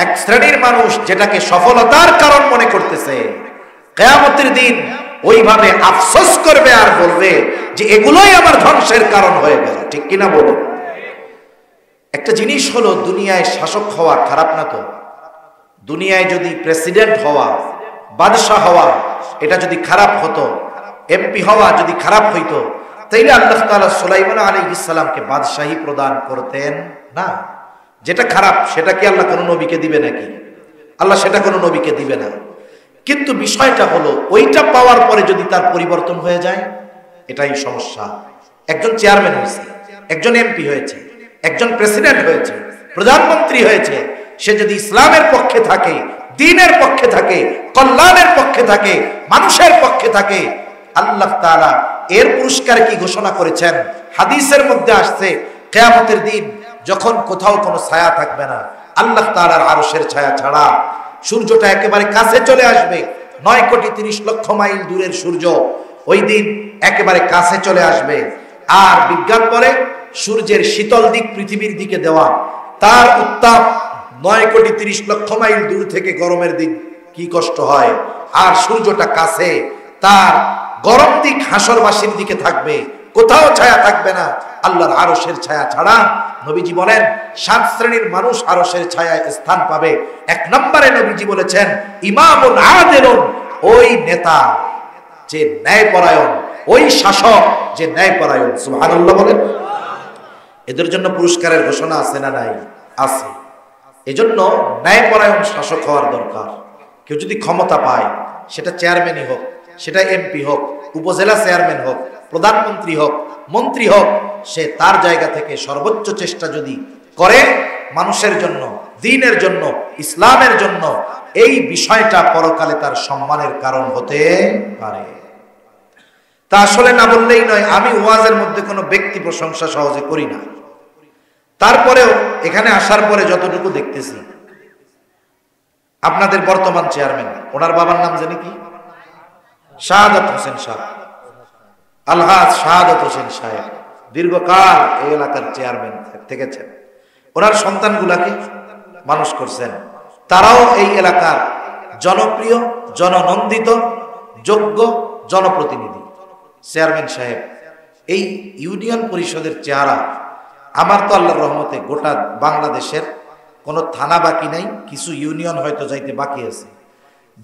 এক শ্রেণীর মানুষ যেটাকে সফলতার কারণ মনে করতেছে, কিয়ামতের দিন ওইভাবে আফসোস করবে আর বলবে যে এগুলোই আমার ধ্বংসের কারণ হয়ে গেল। ঠিক কিনা বলুন? একটা জিনিস হলো, দুনিয়ায় শাসক হওয়া খারাপ না তো। দুনিয়ায় যদি প্রেসিডেন্ট হওয়া, বাদশাহ হওয়া, এটা যদি খারাপ হতো, এমপি হওয়া যদি খারাপ হইতো, তাইলে আল্লাহ তাআলা সুলাইমান আলাইহিস সালামকে বাদশাহী প্রদান করতেন না। যেটা খারাপ সেটা কি আল্লাহ কোনো নবীকে দিবে নাকি? আল্লাহ সেটা কোনো নবীকে দিবে না। কিন্তু বিষয়টা হলো, ওইটা পাওয়ার পরে যদি তার পরিবর্তন হয়ে যায়, এটাই সমস্যা। একজন চেয়ারম্যান হয়েছে, একজন এমপি হয়েছে, একজন প্রেসিডেন্ট হয়েছে, প্রধানমন্ত্রী হয়েছে, সে যদি ইসলামের পক্ষে থাকে, দ্বীনের পক্ষে থাকে, কল্যাণের পক্ষে থাকে, মানুষের পক্ষে থাকে, আল্লাহ তাআলা এর পুরস্কার কি ঘোষণা করেছেন? হাদিসের মধ্যে আসছে কিয়ামতের দিন যখন কোথাও কোনো ছায়া থাকবে না, আল্লাহ তাআলার আরশের ছায়া ছাড়া সূর্যটা একেবারে কাছে চলে আসবে। 9,30,00,000 মাইল দূরের সূর্য ওই দিন একেবারে কাছে চলে আসবে। আর বিজ্ঞান বলে সূর্যের শীতল দিক পৃথিবীর দিকে দেওয়া, তার উত্তাপ 9,30,00,000 মাইল দূর থেকে গরমের দিক কি কষ্ট হয়। আর সূর্যটা কাছে, তার গরম দিক হাসরবাসীর দিকে থাকবে, কোথাও ছায়া থাকবে না আল্লাহর আরশের ছায়া ছাড়া। নবীজি বলেন 7 শ্রেণীর মানুষ আরশের ছায়ায় স্থান পাবে। 1 নম্বরে নবীজি বলেছেন ইমামুন আদিলুন, ওই নেতা যে ন্যায়পরায়ণ, ওই শাসক যে ন্যায়পরায়ণ। সুবহানাল্লাহ বলেন। এদের জন্য পুরস্কারের ঘোষণা আছে না নাই? আছে। এজন্য ন্যায়পরায়ণ শাসক হওয়ার দরকার। কেউ যদি ক্ষমতা পায়, সেটা চেয়ারম্যানই হোক, সেটা এমপি হোক, উপজেলা চেয়ারম্যান হোক, প্রধানমন্ত্রী হোক, মন্ত্রী হোক, সে তার জায়গা থেকে সর্বোচ্চ চেষ্টা যদি করে মানুষের জন্য, দ্বীনের জন্য, ইসলামের জন্য, এই বিষয়টা পরকালে তার সম্মানের কারণ হতে পারে। তা আসলে না বললেই নয়, আমি ওয়াজের মধ্যে কোনো ব্যক্তি প্রশংসা সহজে করি না। তারপরেও এখানে আসার পরে যতটুকু দেখতেছি, আপনাদের বর্তমান চেয়ারম্যান, ওনার বাবার নাম জানি কি? শাহাদাত হোসেন সাহেব, আলহাজ শাহাদাত হোসেন সাহেব দীর্ঘকাল এই এলাকার চেয়ারম্যান থেকেছেন। ওনার সন্তানগুলাকে মানুষ করছেন, তারাও এই এলাকার জনপ্রিয়, জননন্দিত, যোগ্য জনপ্রতিনিধি। চেয়ারম্যান সাহেব এই ইউনিয়ন পরিষদের চেহারা, আমার তো আল্লাহর রহমতে গোটা বাংলাদেশের কোনো থানা বাকি নাই, কিছু ইউনিয়ন হয়তো যাইতে বাকি আছে।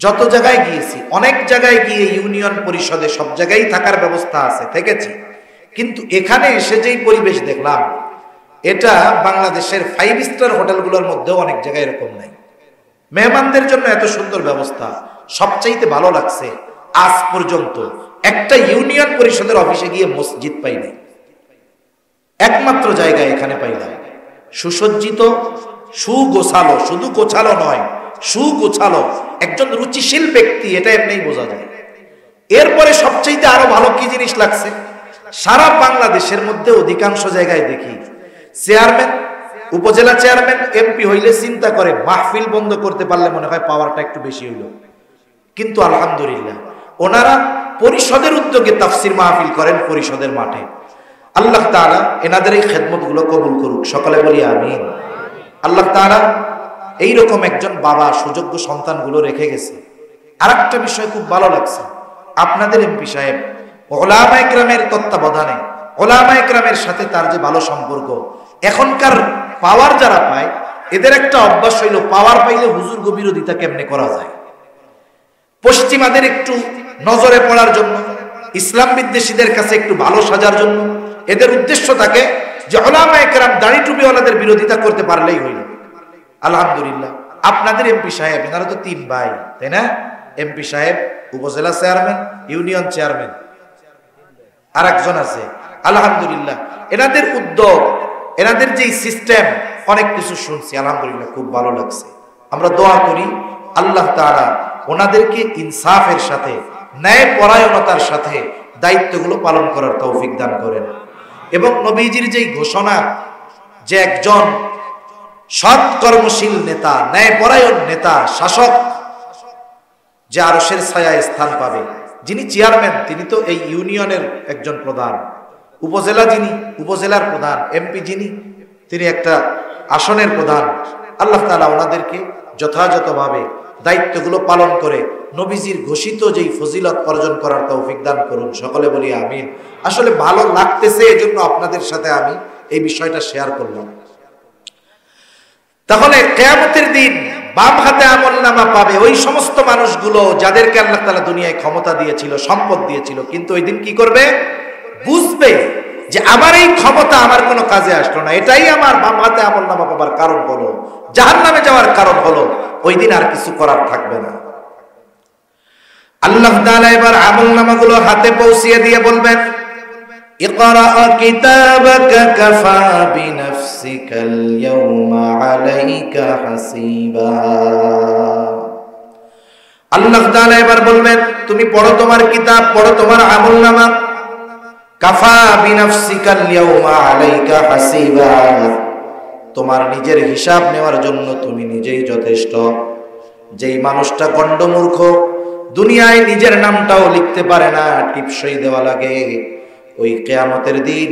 যত জায়গায় গিয়েছি, অনেক জায়গায় গিয়ে ইউনিয়ন পরিষদে সব জায়গায় থাকার ব্যবস্থা আছে, থেকেছি। কিন্তু এখানে এসে যেই পরিবেশ দেখলাম, এটা বাংলাদেশের 5 স্টার হোটেলগুলোর মধ্যেও অনেক জায়গায় এরকম নাই। মেহমানদের জন্য এত সুন্দর ব্যবস্থা, সবচাইতে ভালো লাগছে আজ পর্যন্ত একটা ইউনিয়ন পরিষদের অফিসে গিয়ে মসজিদ পাই নাই। একমাত্র জায়গায় এখানে পাইলাম সুসজ্জিত, সুগোছালো, শুধু গোছালো নয়, সুগোছালো, একজন রুচিশীল ব্যক্তি, এটা এমনিই বোঝা যায়। এরপরে সবচাইতে আরো ভালো কি জিনিস লাগছে, সারা বাংলাদেশের মধ্যে অধিকাংশ জায়গায় দেখি চেয়ারম্যান, উপজেলা চেয়ারম্যান, এমপি হইলে চিন্তা করে মাহফিল বন্ধ করতে পারলে মনে হয় পাওয়ারটা একটু বেশি হইল। কিন্তু আলহামদুলিল্লাহ ওনারা পরিষদের উদ্যোগে তাফসির মাহফিল করেন পরিষদের মাঠে। আল্লাহ তাআলা এনাদের এই খেদমতগুলো কবুল করুক, সকলে বলি আমিন। আল্লাহ তাআলা এইরকম একজন বাবা সুযোগ্য সন্তানগুলো রেখে গেছে। আরেকটা বিষয় খুব ভালো লাগছে, আপনাদের এমপি সাহেব ওলামায়ে কেরামের তত্ত্বাবধানে, ওলামায়ে কেরামের সাথে তার যে ভালো সম্পর্ক। এখনকার পাওয়ার যারা পায়, এদের একটা অভ্যাস হইল পাওয়ার পাইলে হুজুর বিরোধিতা কেমনে করা যায়। পশ্চিমাদের একটু নজরে পড়ার জন্য, ইসলাম বিদ্বেষীদের কাছে একটু ভালো সাজার জন্য এদের উদ্দেশ্য থাকে যে ওলামায়ে কেরাম দাড়ি টুপিওয়ালাদের বিরোধিতা করতে পারলেই হইল। আলহামদুলিল্লাহ আপনাদের এমপি সাহেব, এনারা তো 3 ভাই, তাই না? এমপি সাহেব, উপজেলা চেয়ারম্যান, ইউনিয়ন চেয়ারম্যান, আর একজন আছে। আলহামদুলিল্লাহ এনাদের উদ্যোগ, এনাদের যে সিস্টেম, অনেক কিছু শুনছি, আলহামদুলিল্লাহ খুব ভালো লাগছে। আমরা দোয়া করি আল্লাহ তাআলা ওনাদেরকে ইনসাফের সাথে, ন্যায় পরায়ণতার সাথে দায়িত্বগুলো পালন করার তৌফিক দান করেন। এবং নবীজির যেই ঘোষণা যে একজন সৎ কর্মশীল নেতা, ন্যায়পরায়ণ নেতা, শাসক যে আরশের ছায়ায় স্থান পাবে। যিনি চেয়ারম্যান তিনি তো এই ইউনিয়নের একজন প্রধান, উপজেলা যিনি উপজেলার প্রধান, এমপি যিনি তিনি একটা আসনের প্রধান। আল্লাহ তাআলা ওনাদেরকে যথাযথভাবে দায়িত্বগুলো পালন করে নবীজির ঘোষিত যেই ফজিলত অর্জন করার তৌফিক দান করুন, সকলে বলি আমিন। আসলে ভালো লাগতেছে, এজন্য আপনাদের সাথে আমি এই বিষয়টা শেয়ার করলাম। তাহলে কিয়ামতের দিন বাম হাতে আমলনামা পাবে ওই সমস্ত মানুষগুলো যাদেরকে আল্লাহ তাআলা দুনিয়ায় ক্ষমতা দিয়েছিল, সম্পদ দিয়েছিল, কিন্তু ওই দিন কি করবে? বুঝবে যে আমার এই ক্ষমতা আমার কোনো কাজে আসলো না, এটাই আমার বাম হাতে আমলনামা পাবার কারণ হলো, জাহান্নামে যাওয়ার কারণ হলো। ওই দিন আর কিছু করার থাকবে না। আল্লাহ তাআলা এবার আমলনামাগুলো হাতে পৌঁছিয়ে দিয়ে বলবেন, ইকরা কিতাবাকা কাফা বিনাফসিকাল ইয়াওমা আলাইকা হাসিবা। আল্লাহ তাআলা এবার বলবেন, তুমি পড়ো তোমার কিতাব, পড়ো তোমার আমলনামা। কাফা বিনাফসিকাল ইয়াউমা আলাইকা হাসিবা, তোমার নিজের হিসাব নেওয়ার জন্য তুমি নিজেই যথেষ্ট। যেই মানুষটা গণ্ডমূর্খ, দুনিয়ায় নিজের নামটাও লিখতে পারে না, টিপসই দেওয়া লাগে, ওই কিয়ামতের দিন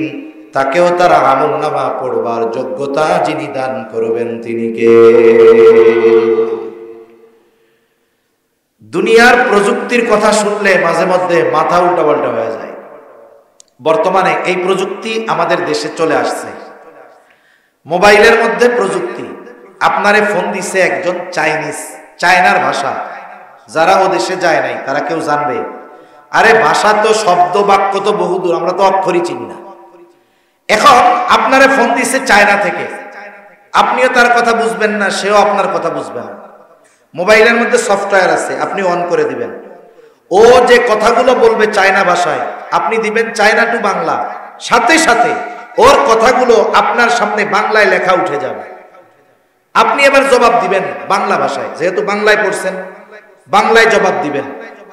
তাকেও তারা আমলনামা পড়বার যোগ্যতা যিনি দান করবেন তিনি কে? দুনিয়ার প্রযুক্তির কথা শুনলে মাঝে মধ্যে মাথা উল্টাপাল্টা হয়ে যায়। বর্তমানে এই প্রযুক্তি আমাদের দেশে চলে আসছে। মোবাইলের মধ্যে প্রযুক্তি। আপনারে ফোন দিছে একজন চাইনিজ, চায়নার ভাষা। যারা ও দেশে যায় নাই তারা কেউ জানবে? আরে ভাষা তো, শব্দ বাক্য তো বহুদূর, আমরা তো অক্ষরই চিনি না। এখন আপনারে ফোন দিছে চায়না থেকে, আপনিও তার কথা বুঝবেন না, সেও আপনার কথা বুঝবে না। মোবাইলের মধ্যে সফটওয়্যার আছে, আপনি অন করে দিবেন, ও যে কথাগুলো বলবে চায়না ভাষায়, আপনি দিবেন চায়না টু বাংলা, সাথে সাথে ওর কথাগুলো আপনার সামনে বাংলায় লেখা উঠে যাবে। আপনি এবার জবাব দিবেন বাংলা ভাষায়, যেহেতু বাংলায় পড়ছেন বাংলায় জবাব দিবেন,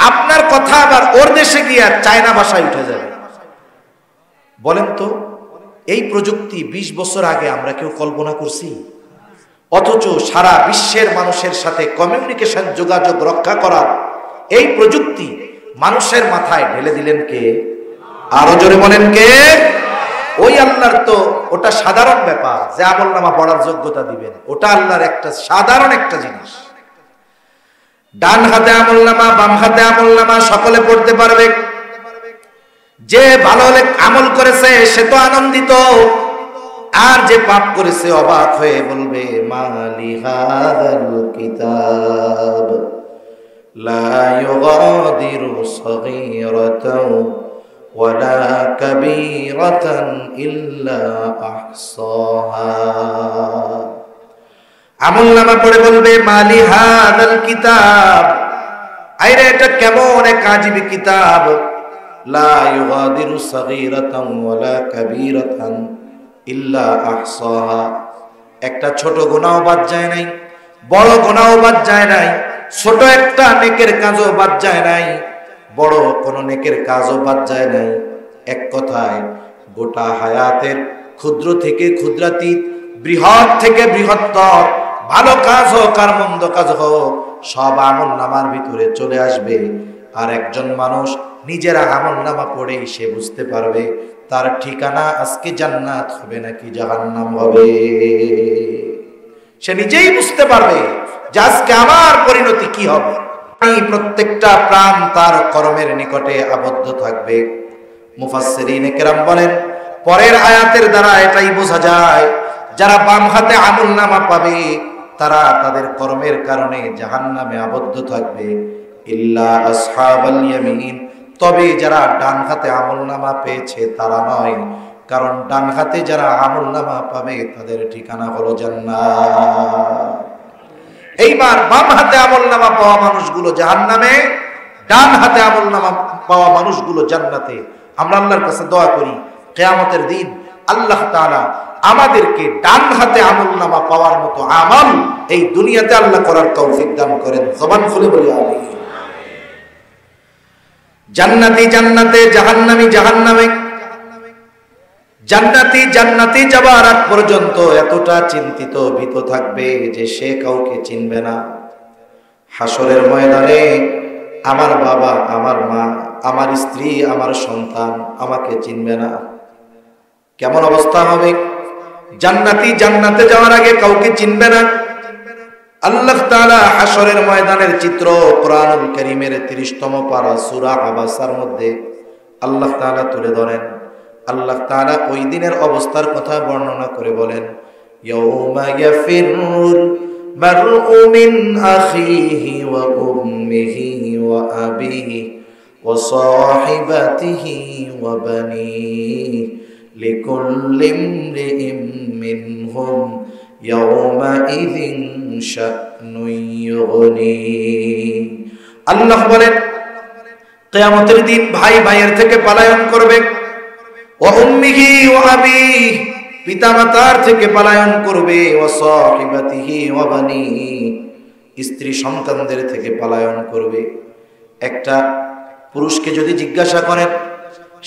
আপনার কথা আবার ওর দেশে গিয়ে চায়না ভাষায় উঠে যাবে। বলেন তো, এই প্রযুক্তি 20 বছর আগে আমরা কেউ কল্পনা করছি? অথচ সারা বিশ্বের মানুষের সাথে কমিউনিকেশন, যোগাযোগ রক্ষা করার এই প্রযুক্তি মানুষের মাথায় ঢেলে দিলেন কে? আরো জোরে বলেন কে? ওই আল্লাহর। তো ওটা সাধারণ ব্যাপার যে আমলনামা পড়ার যোগ্যতা দিবেন, ওটা আল্লাহর একটা সাধারণ একটা জিনিস। ডান হাতে আমলনামা, বাম হাতে আমলনামা সকলে পড়তে পারবে। যে ভালো আমল করেছে সে তো আনন্দিত, আর যে পাপ করেছে অবাক হয়ে বলবে, মালি হাযাল কিতাব লা ইউগাদিরু সগীরাতাও ওয়ালা কাবীরাতান ইল্লা আহসাহা। আমলনামা পড়ে বলবে, মালি হাযাল কিতাব, আইরে এটা কেমন এক আজীবী কিতাব, লা ইউগাদিরু সগীরাতান ওয়ালা কাবীরাতান ইল্লা আহসাহা, একটা ছোট গুনাহও বাদ যায় নাই, বড় গুনাহও বাদ যায় নাই, ছোট একটা নেকের কাজও বাদ যায় নাই, বড় কোন নেকের কাজও বাদ যায় নাই। এক কথায় গোটা হায়াতের ক্ষুদ্র থেকে ক্ষুদ্রাতীত, বৃহৎ থেকে বৃহত্তর, ভালো কাজ হোক আর মন্দ কাজ হোক, সব আমলনামার ভিতরে চলে আসবে। আর একজন মানুষ নিজের আমলনামা পড়েই সে বুঝতে পারবে তার ঠিকানা আজকে জান্নাত হবে নাকি জাহান্নাম হবে। সে নিজেই বুঝতে পারবে যে আজকে আমার পরিণতি কি হবে। প্রত্যেকটা প্রাণ তার কর্মের নিকটে আবদ্ধ থাকবে। মুফাসসিরিনে কেরাম বলেন, পরের আয়াতের দ্বারা এটাই বোঝা যায়, যারা বাম হাতে আমলনামা পাবে তারা তাদের কর্মের কারণে জাহান্নামে আবদ্ধ থাকবে। ইল্লা আসহাবাল ইয়ামিন, তবে যারা ডান হাতে আমলনামা পেয়েছে তারা নয়, কারণ ডান হাতে যারা আমলনামা পাবে তাদের ঠিকানা হলো জান্নাত। এইবার বাম হাতে আমলনামা পাওয়া মানুষগুলো জাহান্নামে, ডান হাতে আমলনামা পাওয়া মানুষগুলো জান্নাতে। আমরা আল্লাহর কাছে দোয়া করি কিয়ামতের দিন আল্লাহ তাআলা আমাদেরকে ডান হাতে আমলনামা পাওয়ার মতো আমল এই দুনিয়াতে আল্লাহ করার তৌফিক দান করেন। জবান খুলে বলি আমিন। জান্নাতি জান্নাতে, জাহান্নামী জাহান্নামে। জান্নাতি জান্নাতে যাবার আগ পর্যন্ত এতটা চিন্তিত ভীত থাকবে যে সে কাউকে চিনবে না। হাসরের ময়দানে আমার বাবা, আমার মা, আমার স্ত্রী, আমার সন্তান আমাকে চিনবে না। কেমন অবস্থা হবে? জান্নাতি জান্নাতে যাওয়ার আগে কাউকে চিনবে না। আল্লাহ তাআলা হাসরের ময়দানের চিত্র কোরআনুল কারীমের 30তম পারা সূরা আবাসার মধ্যে আল্লাহ তাআলা তুলে ধরেন। আল্লাহ তাআলা ওই দিনের অবস্থার কথা বর্ণনা করে বলেন, ইয়াউমা ইয়াফিরুল মারউ মিন আখিহি ওয়া উম্মিহি ওয়া আবিহি ওয়া সাহিবাতিহি ওয়া বানিহি লিকুল্লি ইমরিইম মিনহুম ইয়াউমাইযিন শা'নুন ইউগনি। আল্লাহ বলেন, কিয়ামতের দিন ভাই ভাইয়ের থেকে পলায়ন করবে, ওয়া উম্মিহি ওয়া আবিহি, পিতামাতার থেকে পলায়ন করবে, ওয়া সাহিবাতিহি ওয়া বানিহি, স্ত্রী সন্তানদের থেকে পলায়ন করবে। একটা পুরুষকে যদি জিজ্ঞাসা করেন,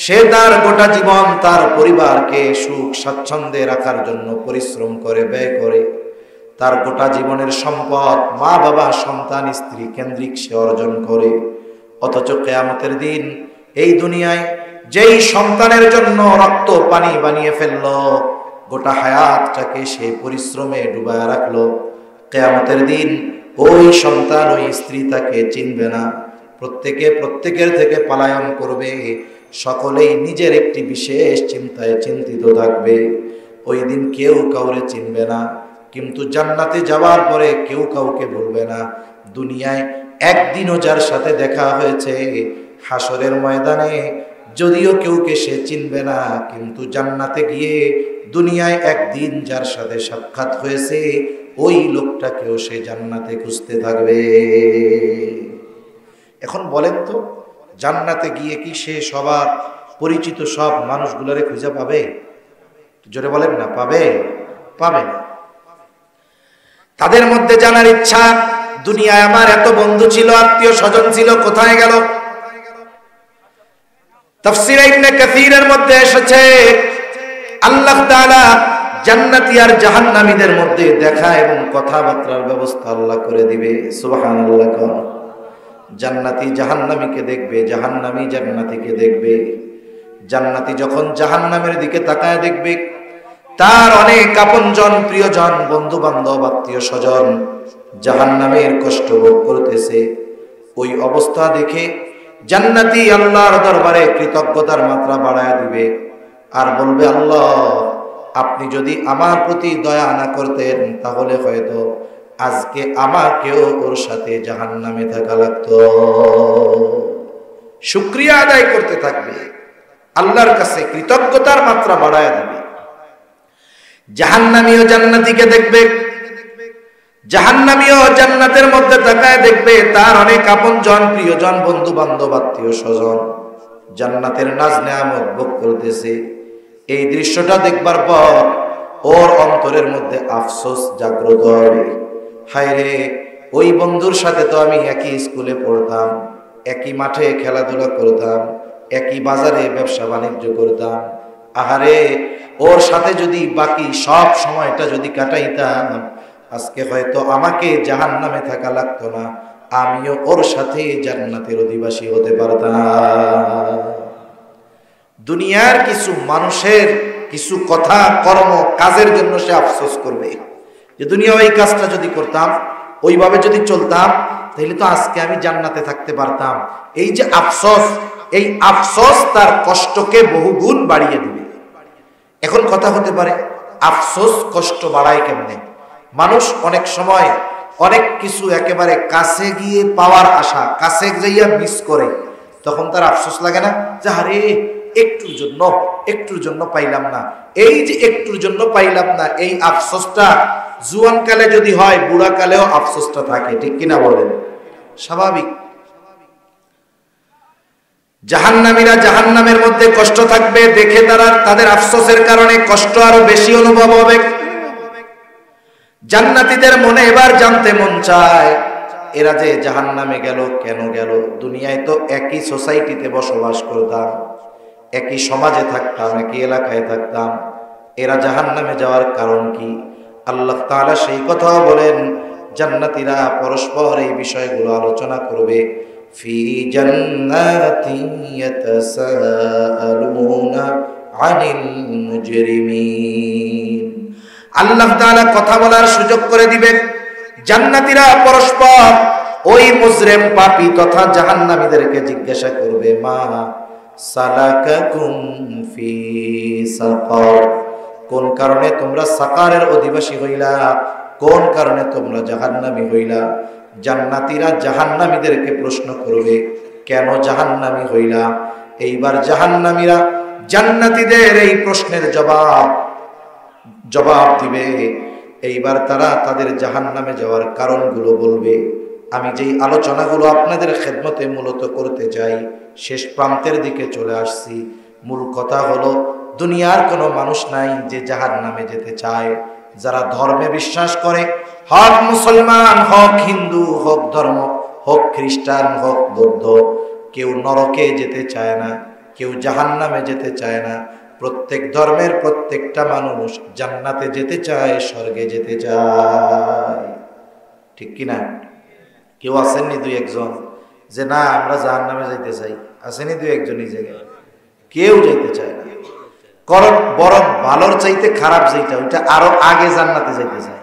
সে তার গোটা জীবন তার পরিবারকে সুখ স্বাচ্ছন্দ্যে রাখার জন্য পরিশ্রম করে, ব্যয় করে, তার গোটা জীবনের সম্পদ মা বাবা সন্তান স্ত্রী কেন্দ্রিক সে অর্জন করে, অথচ কিয়ামতের দিন এই দুনিয়ায় যেই সন্তানের জন্য রক্ত পানি বানিয়ে ফেলল, গোটা হায়াতটাকে সে পরিশ্রমে ডুবায় রাখলো, কিয়ামতের দিন ওই সন্তান ওই স্ত্রী তাকে চিনবে না। প্রত্যেকের থেকে পলায়ন করবে, সকলেই নিজের একটি বিশেষ চিন্তায় চিন্তিত থাকবে। ওই দিন কেউ কাউরে চিনবে না, কিন্তু জান্নাতে যাওয়ার পরে কেউ কাউকে ভুলবে না। দুনিয়ায় একদিনও যার সাথে দেখা হয়েছে, হাসরের ময়দানে যদিও কেউকে সে চিনবে না, কিন্তু জান্নাতে গিয়ে দুনিয়ায় একদিন যার সাথে সাক্ষাৎ হয়েছে, ওই লোকটাকেও সে জান্নাতে খুঁজতে থাকবে। এখন বলেন তো, জান্নাতে গিয়ে কি সে সবার পরিচিত সব মানুষগুলোরে খুঁজে পাবে? জোরে বলেন না, পাবে? পাবে না। তাদের মধ্যে জানার ইচ্ছা, দুনিয়ায় আমার এত বন্ধু ছিল, আত্মীয় স্বজন ছিল, কোথায় গেল? তাফসীর ইবনে কাসীরের মধ্যে এসেছে, আল্লাহ তাআলা জান্নাতি আর জাহান্নামীদের মধ্যে দেখা এবং কথাবার্তার ব্যবস্থা আল্লাহ করে দিবে। সুবহানাল্লাহ। জান্নাতি জাহান্নামীকে দেখবে, জাহান্নামী জান্নাতীকে দেখবে। জান্নাতি যখন জাহান্নামের দিকে তাকায় দেখবে, তার অনেক আপনজন, প্রিয়জন, বন্ধু বান্ধব, আত্মীয় স্বজন জাহান্নামের কষ্ট ভোগ করতেছে। ওই অবস্থা দেখে জান্নাতি আল্লাহর দরবারে কৃতজ্ঞতার মাত্রা বাড়ায় দিবে আর বলবে, আল্লাহ, আপনি যদি আমার প্রতি দয়া না করতেন তাহলে হয়তো আজকে আমাকেও ওর সাথে জাহান্নামে থাকা লাগতো। শুকরিয়া আদায় করতে থাকবে, আল্লাহর কাছে কৃতজ্ঞতার মাত্রা বাড়ায় দিবে। জাহান্নামীও জান্নাতীকে দেখবে, জাহান্নামীও জান্নাতের মধ্যে তাকায় দেখবে তার অনেক আপনজন, প্রিয়জন, বন্ধু বান্ধব, আত্মীয় স্বজন জান্নাতের নাজ নেয়ামত ভোগ করতেছে। এই দৃশ্যটা দেখবার পর ওর অন্তরের মধ্যে আফসোস জাগ্রত হবে। হায় রে, ওই বন্ধুর সাথে তো আমি একই স্কুলে পড়তাম, একই মাঠে খেলাধুলা করতাম, একই বাজারে ব্যবসা বাণিজ্য করতাম। আহারে, ওর সাথে যদি বাকি সব সময়টা যদি কাটাইতাম, আজকে হয়তো আমাকে জাহান্নামে থাকা লাগতো না, আমিও ওর সাথে জান্নাতের অধিবাসী হতে পারতাম। দুনিয়ার কিছু মানুষের কিছু কথা, কর্ম, কাজের জন্য সে আফসোস করবে যে দুনিয়া ওই কাজটা যদি করতাম, ওইভাবে যদি চলতাম, তাহলে তো আজকে আমি জান্নাতে থাকতে পারতাম। এই যে আফসোস, এই আফসোস তার কষ্টকে বহুগুণ বাড়িয়ে দিবে। এখন কথা হতে পারে, আফসোস কষ্ট বাড়ায় কেমনে? মানুষ অনেক সময় অনেক কিছু একেবারে কাছে গিয়ে পাওয়ার আশা, কাছে যাইয়া মিস করে, তখন তার আফসোস লাগে না যে আরে একটুর জন্য পাইলাম না। এই যে একটুর জন্য পাইলাম না, এই আফসোসটা জুয়ান কালে যদি হয়, বুড়া কালেও আফসোসটা থাকে, ঠিক কিনা বলেন? স্বাভাবিক। জাহান্নামীরা জাহান্নামের মধ্যে কষ্ট থাকবে দেখে তাদের আফসোসের কারণে কষ্ট আরো বেশি অনুভব হবে। জান্নাতীদের মনে এবার জানতে মন চায়, এরা যে জাহান্নামে গেল, কেন গেল? দুনিয়ায় তো একই সোসাইটিতে বসবাস করতাম, একই সমাজে থাকতাম, একই এলাকায় থাকতাম, এরা জাহান্নামে যাওয়ার কারণ কি? আল্লাহ তাআলা সেই কথাও বলেন, জান্নাতীরা পরস্পর এই বিষয়গুলো আলোচনা করবে। ফি জান্নাতিন ইয়াতাসাআলুনা আনিল মুজরিমিন। আল্লাহ তাআলা কথা বলার সুযোগ করে দিবেন। জান্নাতীরা পরস্পর ওই মুজরিম, পাপী তথা জাহান্নামীদেরকে জিজ্ঞাসা করবে, মা সালাকাকুম ফি সাকার, কোন কারণে তোমরা সাকারের অধিবাসী হইলা? কোন কারণে তোমরা জাহান্নামী হইলা? জান্নাতীরা জাহান্নামীদেরকে প্রশ্ন করবে, কেন জাহান্নামী হইলা? এইবার জাহান্নামীরা জান্নাতীদের এই প্রশ্নের জবাব দিবে। এইবার তারা তাদের জাহান্নামে যাওয়ার কারণগুলো বলবে। আমি যেই আলোচনাগুলো আপনাদের খেদমতে মূলত করতে চাই, শেষ প্রান্তের দিকে চলে আসছি। মূল কথা হলো, দুনিয়ার কোনো মানুষ নাই যে জাহান্নামে যেতে চায়। যারা ধর্মে বিশ্বাস করে, হক মুসলমান, হক হিন্দু, হক ধর্ম, হক খ্রিস্টান, হক বৌদ্ধ, কেউ নরকে যেতে চায় না, কেউ জাহান্নামে যেতে চায় না। প্রত্যেক ধর্মের প্রত্যেকটা মানুষ জান্নাতে যেতে চায়, স্বর্গে যেতে চায়। ঠিক কিনা? কেউ আসেননি দুই একজন যে না আমরা জাহান্নামে যাইতে চাই? আসেনি দুই একজনই জায়গায়? কেউ যাইতে চায় না। বরং ভালোর চাইতে খারাপ যেটা, ওইটা আরো আগে জান্নাতে যাইতে চায়।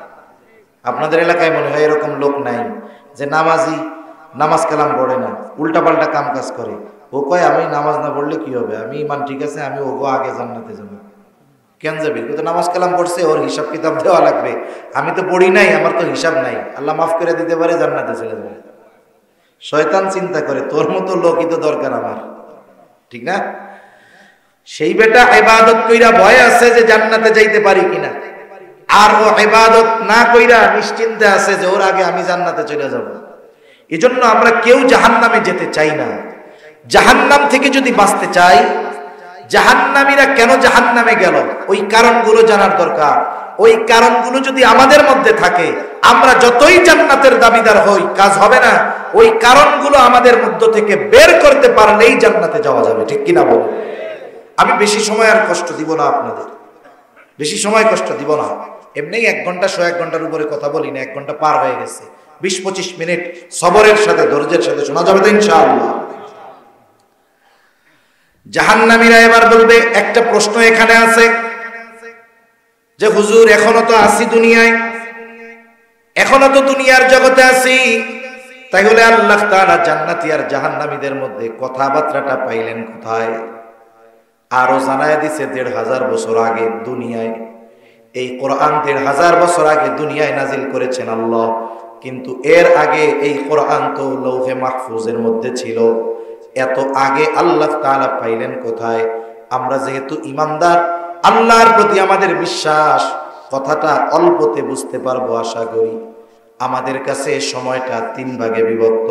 আপনাদের এলাকায় মনে হয় এরকম লোক নাই যে নামাজি, নামাজ কালাম পড়ে না, উল্টাপাল্টা কাম কাজ করে। ও কয় আমি নামাজ না পড়লে কি হবে, আমি ইমান ঠিক আছে, আমি ওগো আগে জান্নাতে যাবো। কেন যাবি? ও তো নামাজ কালাম পড়ছে, ওর হিসাব কিতাব দেওয়া লাগবে। আমি তো পড়ি নাই, আমার তো হিসাব নাই, আল্লাহ মাফ করে দিতে পারে, জান্নাতে চলে যাবে। শয়তান চিন্তা করে তোর মতো লোকই তো দরকার আমার, ঠিক না? সেই বেটা ইবাদত কইরা ভয় আছে যে জান্নাতে যাইতে পারি কিনা, আর ও ইবাদত না কইরা নিশ্চিন্তে আছে যে ওর আগে আমি জান্নাতে চলে যাব। এজন্য আমরা কেউ জাহান্নামে যেতে চাই না। জাহান্নাম থেকে যদি বাঁচতে চাই, জাহান্নামীরা কেন জাহান্নামে গেল ওই কারণগুলো জানার দরকার। ওই কারণগুলো যদি আমাদের মধ্যে থাকে, আমরা যতই জান্নাতের দাবিদার হই কাজ হবে না। ওই কারণগুলো আমাদের মধ্য থেকে বের করতে পারলেই জান্নাতে যাওয়া যাবে। ঠিক কিনা বলুন? আমি বেশি সময় আর কষ্ট দিব না আপনাদের, বেশি সময় কষ্ট দিব না। এমনি 1 ঘন্টা 1 ঘন্টার উপরে কথা বলি না, 1 ঘন্টা পার হয়ে গেছে। 20-25 মিনিট সবরের সাথে ধৈর্যের সাথে শোনা যাবে তো ইনশাআল্লাহ। জাহান্নামীরা এবার বলবে, একটা প্রশ্ন এখানে আছে যে হুজুর এখনো তো আছি দুনিয়ায়, এখনো তো দুনিয়ার জগতে আছি, তাইলে আল্লাহ তাআলা জান্নাতি আর জাহান্নামীদের মধ্যে কথাবার্তাটা পাইলেন কোথায়? আরো জানায় দিছে 1500 বছর আগে দুনিয়ায়। এই কোরআন 1500 বছর আগে দুনিয়ায় নাজিল করেছেন আল্লাহ, কিন্তু এর আগে এই কোরআন তো লৌহে মাহফুজের মধ্যে ছিল। এত আগে আল্লাহ তাআলা পাইলেন কোথায়? আমরা যেহেতু ইমানদার, আল্লাহর প্রতি আমাদের বিশ্বাস, কথাটা অল্পতে বুঝতে পারবো আশা করি। আমাদের কাছে সময়টা 3 ভাগে বিভক্ত।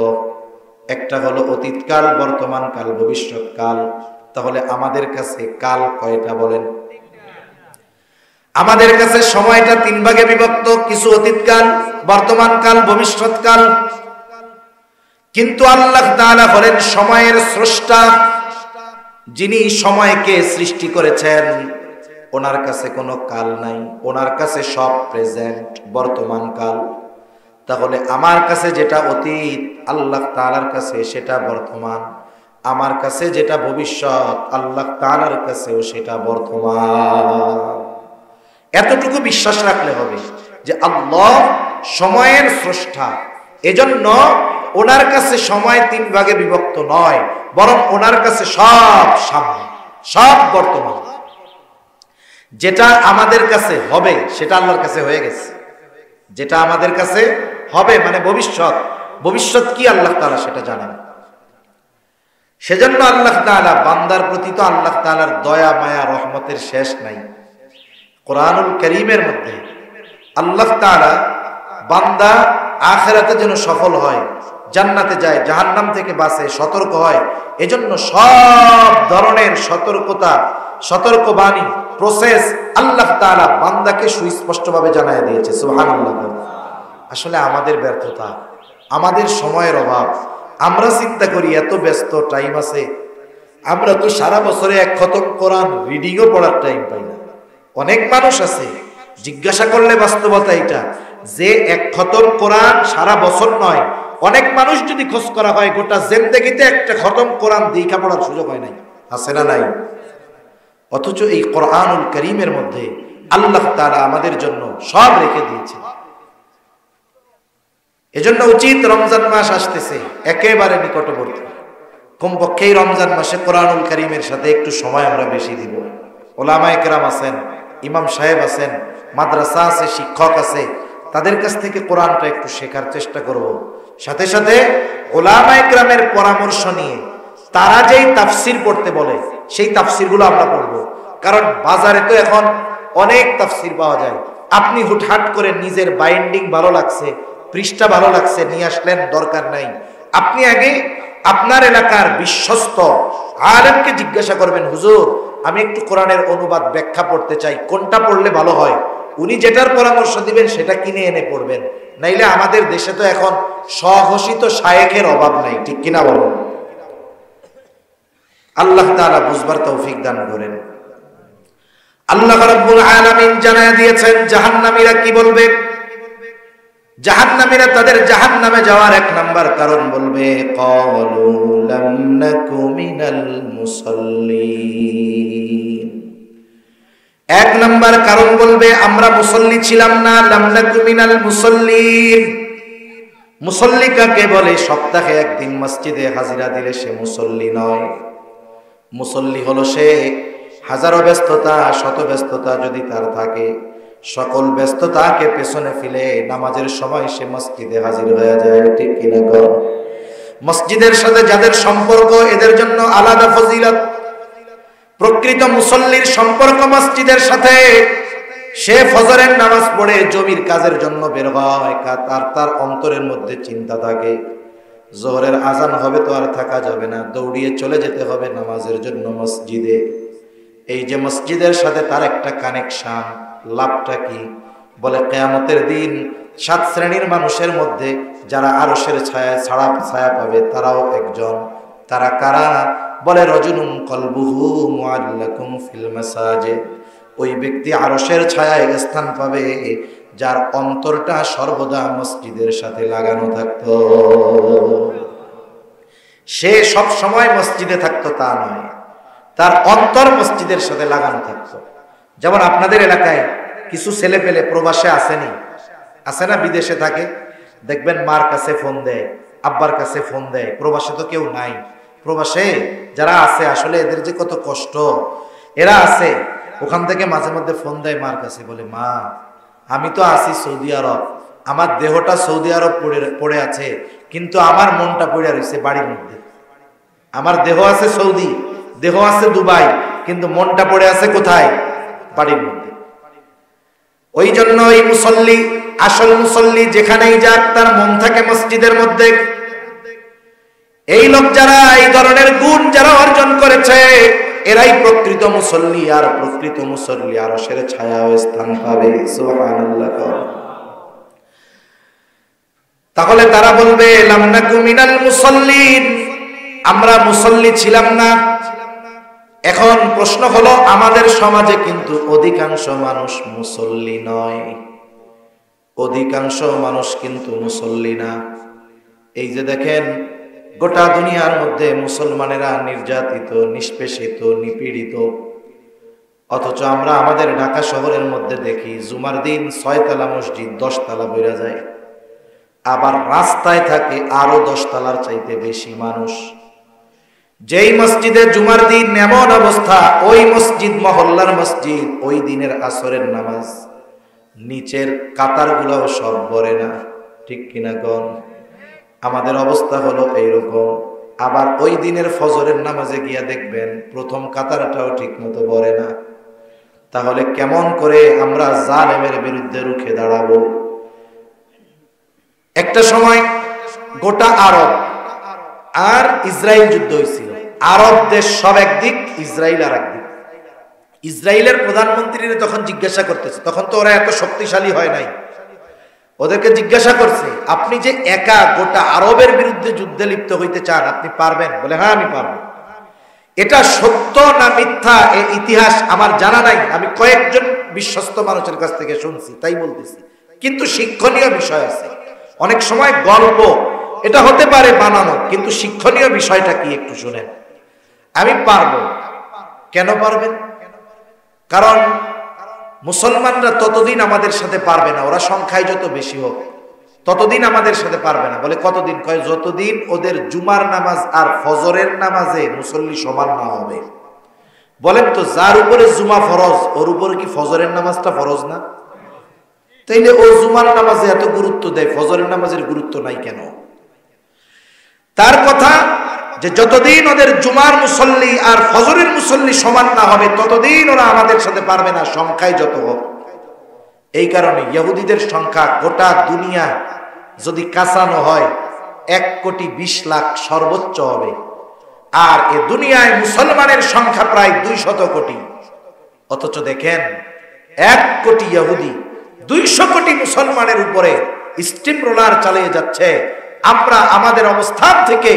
একটা হলো অতীতকাল, বর্তমানকাল, ভবিষ্যৎকাল। তাহলে আমাদের কাছে কাল কয়টা বলেন? আমাদের কাছে সময়টা 3 ভাগে বিভক্ত, কিছু অতীতকাল, বর্তমানকাল, ভবিষ্যৎকাল। কিন্তু আল্লাহ তাআলা হলেন সময়ের স্রষ্টা, যিনি সময়কে সৃষ্টি করেছেন। ওনার কাছে কোনো কাল নাই, ওনার কাছে সব প্রেজেন্ট, বর্তমান কাল। তাহলে আমার কাছে যেটা অতীত, আল্লাহ তাআলার কাছে সেটা বর্তমান। আমার কাছে যেটা ভবিষ্যৎ, আল্লাহ তাআলার কাছেও সেটা বর্তমান। এতটুকু বিশ্বাস রাখলে হবে যে আল্লাহ সময়ের স্রষ্টা। এজন্য ওনার কাছে সময় 3 ভাগে বিভক্ত নয়, বরং ওনার কাছে সব সামনে, সব বর্তমান। যেটা আমাদের কাছে হবে সেটা আল্লাহর কাছে হয়ে গেছে। যেটা আমাদের কাছে হবে মানে ভবিষ্যৎ, ভবিষ্যৎ কি আল্লাহ তাআলা সেটা জানেন। সেজন্য আল্লাহ তাআলা বান্দার প্রতি তো আল্লাহ তাআলার দয়া মায়া রহমতের শেষ নাই। কোরআনুল কারীমের মধ্যে আল্লাহ তাআলা বান্দা আখিরাতে যেন সফল হয়, জান্নাতে যায়, জাহান্নাম থেকে বাঁচে, সতর্ক হয়, এজন্য সব ধরনের সতর্কতা, সতর্কবাণী, প্রসেস আল্লাহ তাআলা বান্দাকে সুস্পষ্টভাবে জানায় দিয়েছে। সুবহানাল্লাহ। আসলে আমাদের ব্যর্থতা, আমাদের সময়ের অভাব। আমরা চিন্তা করি এত ব্যস্ত টাইম আছে, আমরা তো সারা বছরে 1 খতম কোরআন রিডিংও পড়ার টাইম পাই না। অনেক মানুষ আছে, জিজ্ঞাসা করলে বাস্তবতা এটা, যে 1 খতম কোরআন সারা বছর নয়, অনেক মানুষ যদি খোঁজ করা হয় গোটা জিন্দেগিতে একটা খতম কোরআন দীক্ষা পড়ার সুযোগ হয় নাই। আছে না নাই? অথচ এই কোরআনুল কারীমের মধ্যে আল্লাহ তাআলা আমাদের জন্য সব রেখে দিয়েছে। এজন্য উচিত, রমজান মাস আসতেছে, একেবারে নিকটবর্তী, কমপক্ষে এই রমজান মাসে কোরআনুল কারীমের সাথে একটু সময় আমরা বেশি দিব। ওলামায়ে কেরাম আছেন, ইমাম সাহেব আছেন, মাদ্রাসা আছে, শিক্ষক আছে, তাদের কাছ থেকে কোরআনটা একটু শেখার চেষ্টা করব। সাথে সাথে ওলামায়ে কেরামের পরামর্শ নিয়ে তারা যেই তাফসির পড়তে বলে সেই তাফসিরগুলো আমরা পড়ব। কারণ বাজারে তো এখন অনেক তাফসির পাওয়া যায়। আপনি হুটহাট করে নিজের বাইন্ডিং ভালো লাগছে, পৃষ্ঠা ভালো লাগছে নিয়ে আসলেন, দরকার নাই। আপনি আগে আপনার এলাকার বিশ্বস্ত আলেমকে জিজ্ঞাসা করবেন, হুজুর আমি একটু কোরআনের অনুবাদ ব্যাখ্যা পড়তে চাই, কোনটা পড়লে ভালো হয়? উনি যেটার পরামর্শ দিবেন সেটা কিনে এনে পড়বেন, নাইলে আমাদের দেশে তো এখন স্বঘোষিত শায়েখের অভাব নাই, ঠিক কিনা বলুন? আল্লাহ তাআলা বুঝবার তৌফিক দান করেন। আল্লাহ রাব্বুল আলামিন জানায় দিয়েছেন জাহান্নামীরা কি বলবে। জাহান্নামীরা তাদের জাহান্নামে যাওয়ার এক নাম্বার কারণ বলবে, ক্বালু লাম নাকু মিনাল মুসাল্লিন। এক নাম্বার কারণ বলবে আমরা মুসল্লি ছিলাম না। লাম নাকু মিনাল মুসাল্লিন, মুসল্লি কাকে বলে? সপ্তাহে একদিন মসজিদে হাজিরা দিলে সে মুসল্লি নয়। মুসল্লি হলো সে হাজারো ব্যস্ততা, শত ব্যস্ততা যদি তার থাকে, সকল ব্যস্ততাকে পেছনে ফেলে নামাজের সময় সে মসজিদে হাজির হয়ে যায়, ঠিক কিনা গো? মসজিদের সাথে যাদের সম্পর্ক এদের জন্য আলাদা ফজিলত। প্রকৃত মুসল্লির সম্পর্ক মসজিদের সাথে। সে ফজরের নামাজ পড়ে জমির কাজের জন্য বের হয়, তার অন্তরের মধ্যে চিন্তা থাকে জোহরের আজান হবে তো আর থাকা যাবে না, দৌড়িয়ে চলে যেতে হবে নামাজের জন্য মসজিদে। এই যে মসজিদের সাথে তার একটা কানেকশন, লাভটা কি? বলে কিয়ামতের দিন 7 শ্রেণীর মানুষের মধ্যে যারা আরশের ছায়া পাবে তারাও একজন। তারা কারা? বলে রাজুলুন কলবুহু মুআল্লাকুম ফিল মাসাজিদ। ওই ব্যক্তি আরশের ছায়ায় স্থান পাবে যার অন্তরটা সর্বদা মসজিদের সাথে লাগানো থাকতো। সে সব সময় মসজিদে থাকতো তা নয়, তার অন্তর মসজিদের সাথে লাগানো থাকতো। যেমন আপনাদের এলাকায় কিছু ছেলে পেলে প্রবাসে আসেনি, আছে না, বিদেশে থাকে, দেখবেন মার কাছে ফোন দেয়, আব্বার কাছে ফোন দেয়। প্রবাসে তো কেউ নাই। প্রবাসে যারা আছে আসলে এদের যে কত কষ্ট, এরা আছে ওখান থেকে মাঝে মধ্যে ফোন দেয় মার কাছে, বলে মা আমি তো আছি সৌদি আরব, আমার দেহটা সৌদি আরব পড়ে আছে, কিন্তু আমার মনটা পড়ে রয়েছে বাড়ির মধ্যে। আমার দেহ আছে সৌদি, দেহ আছে দুবাই, কিন্তু মনটা পড়ে আছে কোথায়? বাড়ির মধ্যে। ওই জন্য এই মুসল্লি, আসল মুসল্লি যেখানেই যাক তার মন থাকে মসজিদের মধ্যে। এই লোক যারা এই ধরনের গুণ যারা অর্জন করেছে এরাই প্রকৃত মুসল্লি। আর প্রকৃত মুসল্লি আরশের ছায়া ও স্থান পাবে। সুবহানাল্লাহ। তাহলে তারা বলবে লাম নাকু মিনাল মুসাল্লিন, আমরা মুসল্লি ছিলাম না। এখন প্রশ্ন হলো আমাদের সমাজে কিন্তু অধিকাংশ মানুষ মুসল্লি নয়, অধিকাংশ মানুষ কিন্তু মুসল্লি না। এই যে দেখেন গোটা দুনিয়ার মধ্যে মুসলমানেরা নির্যাতিত, নিষ্পেষিত, নিপীড়িত, অথচ আমরা আমাদের ঢাকা শহরের মধ্যে দেখি জুমার দিন 6 তলা মসজিদ 10 তলা বইরা যায়, আবার রাস্তায় থাকে আরো 10 তলার চাইতে বেশি মানুষ। যেই মসজিদে জুমার দিন এমন অবস্থা, ওই মসজিদ মহল্লার মসজিদ, ওই দিনের আসরের নামাজ নিচের কাতারগুলোও সব ভরে না, ঠিক কিনা গণ? আমাদের অবস্থা হলো এইরকম। আবার ওই দিনের ফজরের নামাজে গিয়া দেখবেন প্রথম কাতারটাও ঠিক মতো ভরে না। তাহলে কেমন করে আমরা জালেমের বিরুদ্ধে রুখে দাঁড়াবো? একটা সময় গোটা আরব আর ইসরায়েল যুদ্ধ হয়েছিল। আরব দেশ সব একদিক, ইসরায়েল আর একদিক। ইসরায়েলের প্রধানমন্ত্রীরা তখন জিজ্ঞাসা করতেছে, তখন তো ওরা এত শক্তিশালী হয় নাই, ওদেরকে জিজ্ঞাসা করছে আপনি যে একা গোটা আরবের বিরুদ্ধে যুদ্ধে লিপ্ত হইতে চান, আপনি পারবেন? বলে হ্যাঁ আমি পারবো। এটা সত্য না মিথ্যা এই ইতিহাস আমার জানা নাই, আমি কয়েকজন বিশ্বস্ত মানুষের কাছ থেকে শুনছি তাই বলতেছি, কিন্তু শিক্ষণীয় বিষয় আছে। অনেক সময় গল্প এটা হতে পারে বানানো, কিন্তু শিক্ষণীয় বিষয়টা কি একটু শুনেন। আমি পারবো। কেন পারবেন? কারণ মুসলমানরা ততদিন আমাদের সাথে পারবে না, ওরা সংখ্যায় যত বেশি হোক ততদিন আমাদের সাথে পারবে না। বলে কতদিন? কয় যতদিন ওদের জুমার নামাজ আর ফজরের নামাজে মুসল্লি সমান না হবে। বলেন তো যার উপরে জুমা ফরজ ওর উপরে কি ফজরের নামাজটা ফরজ না? তাইলে ও জুমার নামাজে এত গুরুত্ব দেয়, ফজরের নামাজের গুরুত্ব নাই কেন? তার কথা যে যতদিন ওদের জুমার মুসল্লি আর ফজরের মুসল্লি সমান না হবে ততদিন ওরা আমাদের সাথে পারবে না, সংখ্যায় যত হোক। এই কারণে ইহুদিদের সংখ্যা গোটা দুনিয়া যদি কাঁচানো হয় 1,20,00,000 সর্বোচ্চ হবে, আর এ দুনিয়ায় মুসলমানের সংখ্যা প্রায় 200 কোটি। অথচ দেখেন 1 কোটি ইহুদি 200 কোটি মুসলমানের উপরে স্টিম রোলার চালিয়ে যাচ্ছে, আমরা আমাদের অবস্থান থেকে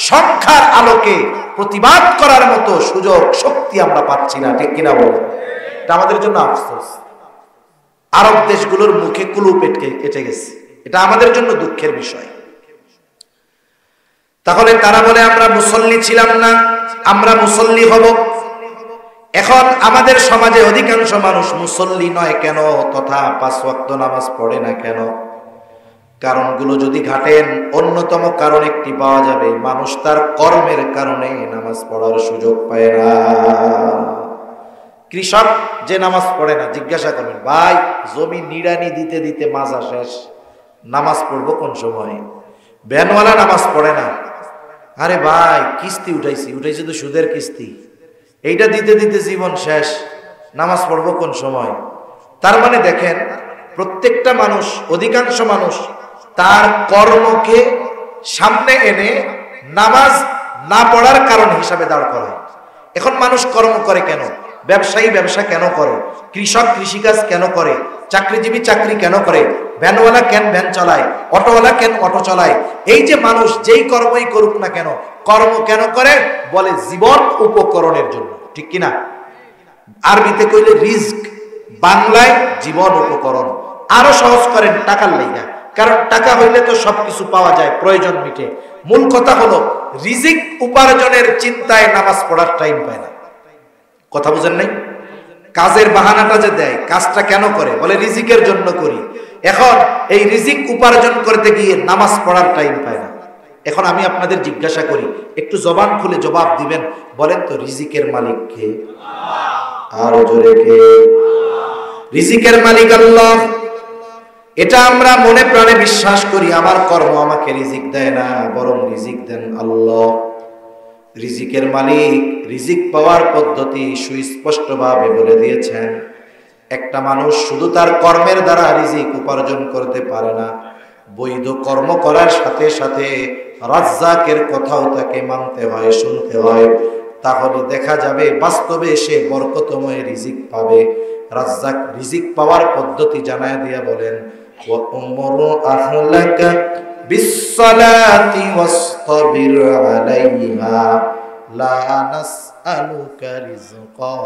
সংখ্যার আলোকে প্রতিবাদ করার মতো সুযোগ শক্তি আমরা পাচ্ছি না, ঠিক কিনা বলেন? এটা আমাদের জন্য আফসোস। আরব দেশগুলোর মুখে কুলুপ এঁটে গেছে, এটা আমাদের জন্য দুঃখের বিষয়। তাহলে তারা বলে আমরা মুসল্লি ছিলাম না, আমরা মুসল্লি হব। এখন আমাদের সমাজে অধিকাংশ মানুষ মুসল্লি নয় কেন, তথা 5 ওয়াক্ত নামাজ পড়ে না কেন? কারণগুলো যদি ঘাটেন, অন্যতম কারণ একটি পাওয়া যাবে, মানুষ তার কর্মের কারণে নামাজ পড়ার সুযোগ পায় না। কৃষক যে নামাজ পড়ে না, জিজ্ঞাসা করবেন, ভাই জমি নিড়ানি দিতে দিতে মাজা শেষ, নামাজ পড়বো কোন সময়? ভ্যানওয়ালা নামাজ পড়ে না, আরে ভাই কিস্তি উঠাইছি তো সুদের কিস্তি, এইটা দিতে দিতে জীবন শেষ, নামাজ পড়বো কোন সময়? তার মানে দেখেন, প্রত্যেকটা মানুষ, অধিকাংশ মানুষ তার কর্মকে সামনে এনে নামাজ না পড়ার কারণ হিসাবে দাঁড় করায়। এখন মানুষ কর্ম করে কেন? ব্যবসায়ী ব্যবসা কেন করে? কৃষক কৃষিকাজ কেন করে? চাকরিজীবী চাকরি কেন করে? ভ্যানওয়ালা কেন ভ্যান চালায়? অটোওয়ালা কেন অটো চালায়? এই যে মানুষ যেই কর্মই করুক না কেন, কর্ম কেন করে? বলে জীবন উপকরণের জন্য, ঠিক কিনা? আরবিতে কইলে রিজক, বাংলায় জীবন উপকরণ। আরো সহজ করেন, টাকার লাইগা, কারণ টাকা হইলে তো সবকিছু পাওয়া যায়, প্রয়োজন মিটে। মূল কথা হলো রিজিক উপার্জনের চিন্তায় নামাজ পড়ার টাইম পায় না। কথা বুঝেন নাই? কাজের বাহানাটা যে দেয়, কাজটা কেন করে? বলে রিজিকের জন্য করি। এখন এই রিজিক উপার্জন করতে গিয়ে নামাজ পড়ার টাইম পায় না। এখন আমি আপনাদের জিজ্ঞাসা করি, একটু জবান খুলে জবাব দিবেন, বলেন তো রিজিকের মালিক কে? আরো জোরে কে? রিজিকের মালিক আল্লাহ। এটা আমরা মনে প্রাণে বিশ্বাস করি। আমার কর্ম আমাকে রিজিক দেয় না, বরং রিজিক দেন আল্লাহ। রিজিকের মালিক, রিজিক পাওয়ার পদ্ধতি সুস্পষ্টভাবে বলে দিয়েছেন। একটা মানুষ শুধু তার কর্মের দ্বারা রিজিক উপার্জন করতে পারে না, বৈধ কর্ম করার সাথে সাথে রাজ্জাকের কথাও তাকে মানতে হয়, শুনতে হয়। তাহলে দেখা যাবে বাস্তবে সে বরকতময় রিজিক পাবে। রাজ্জাক রিজিক পাওয়ার পদ্ধতি জানায় দিয়া বলেন, ওয়া'মুরু আহলাকা বিসসালাতি ওয়াসতাবির আলাইহা লা নাসআলুকা রিজকা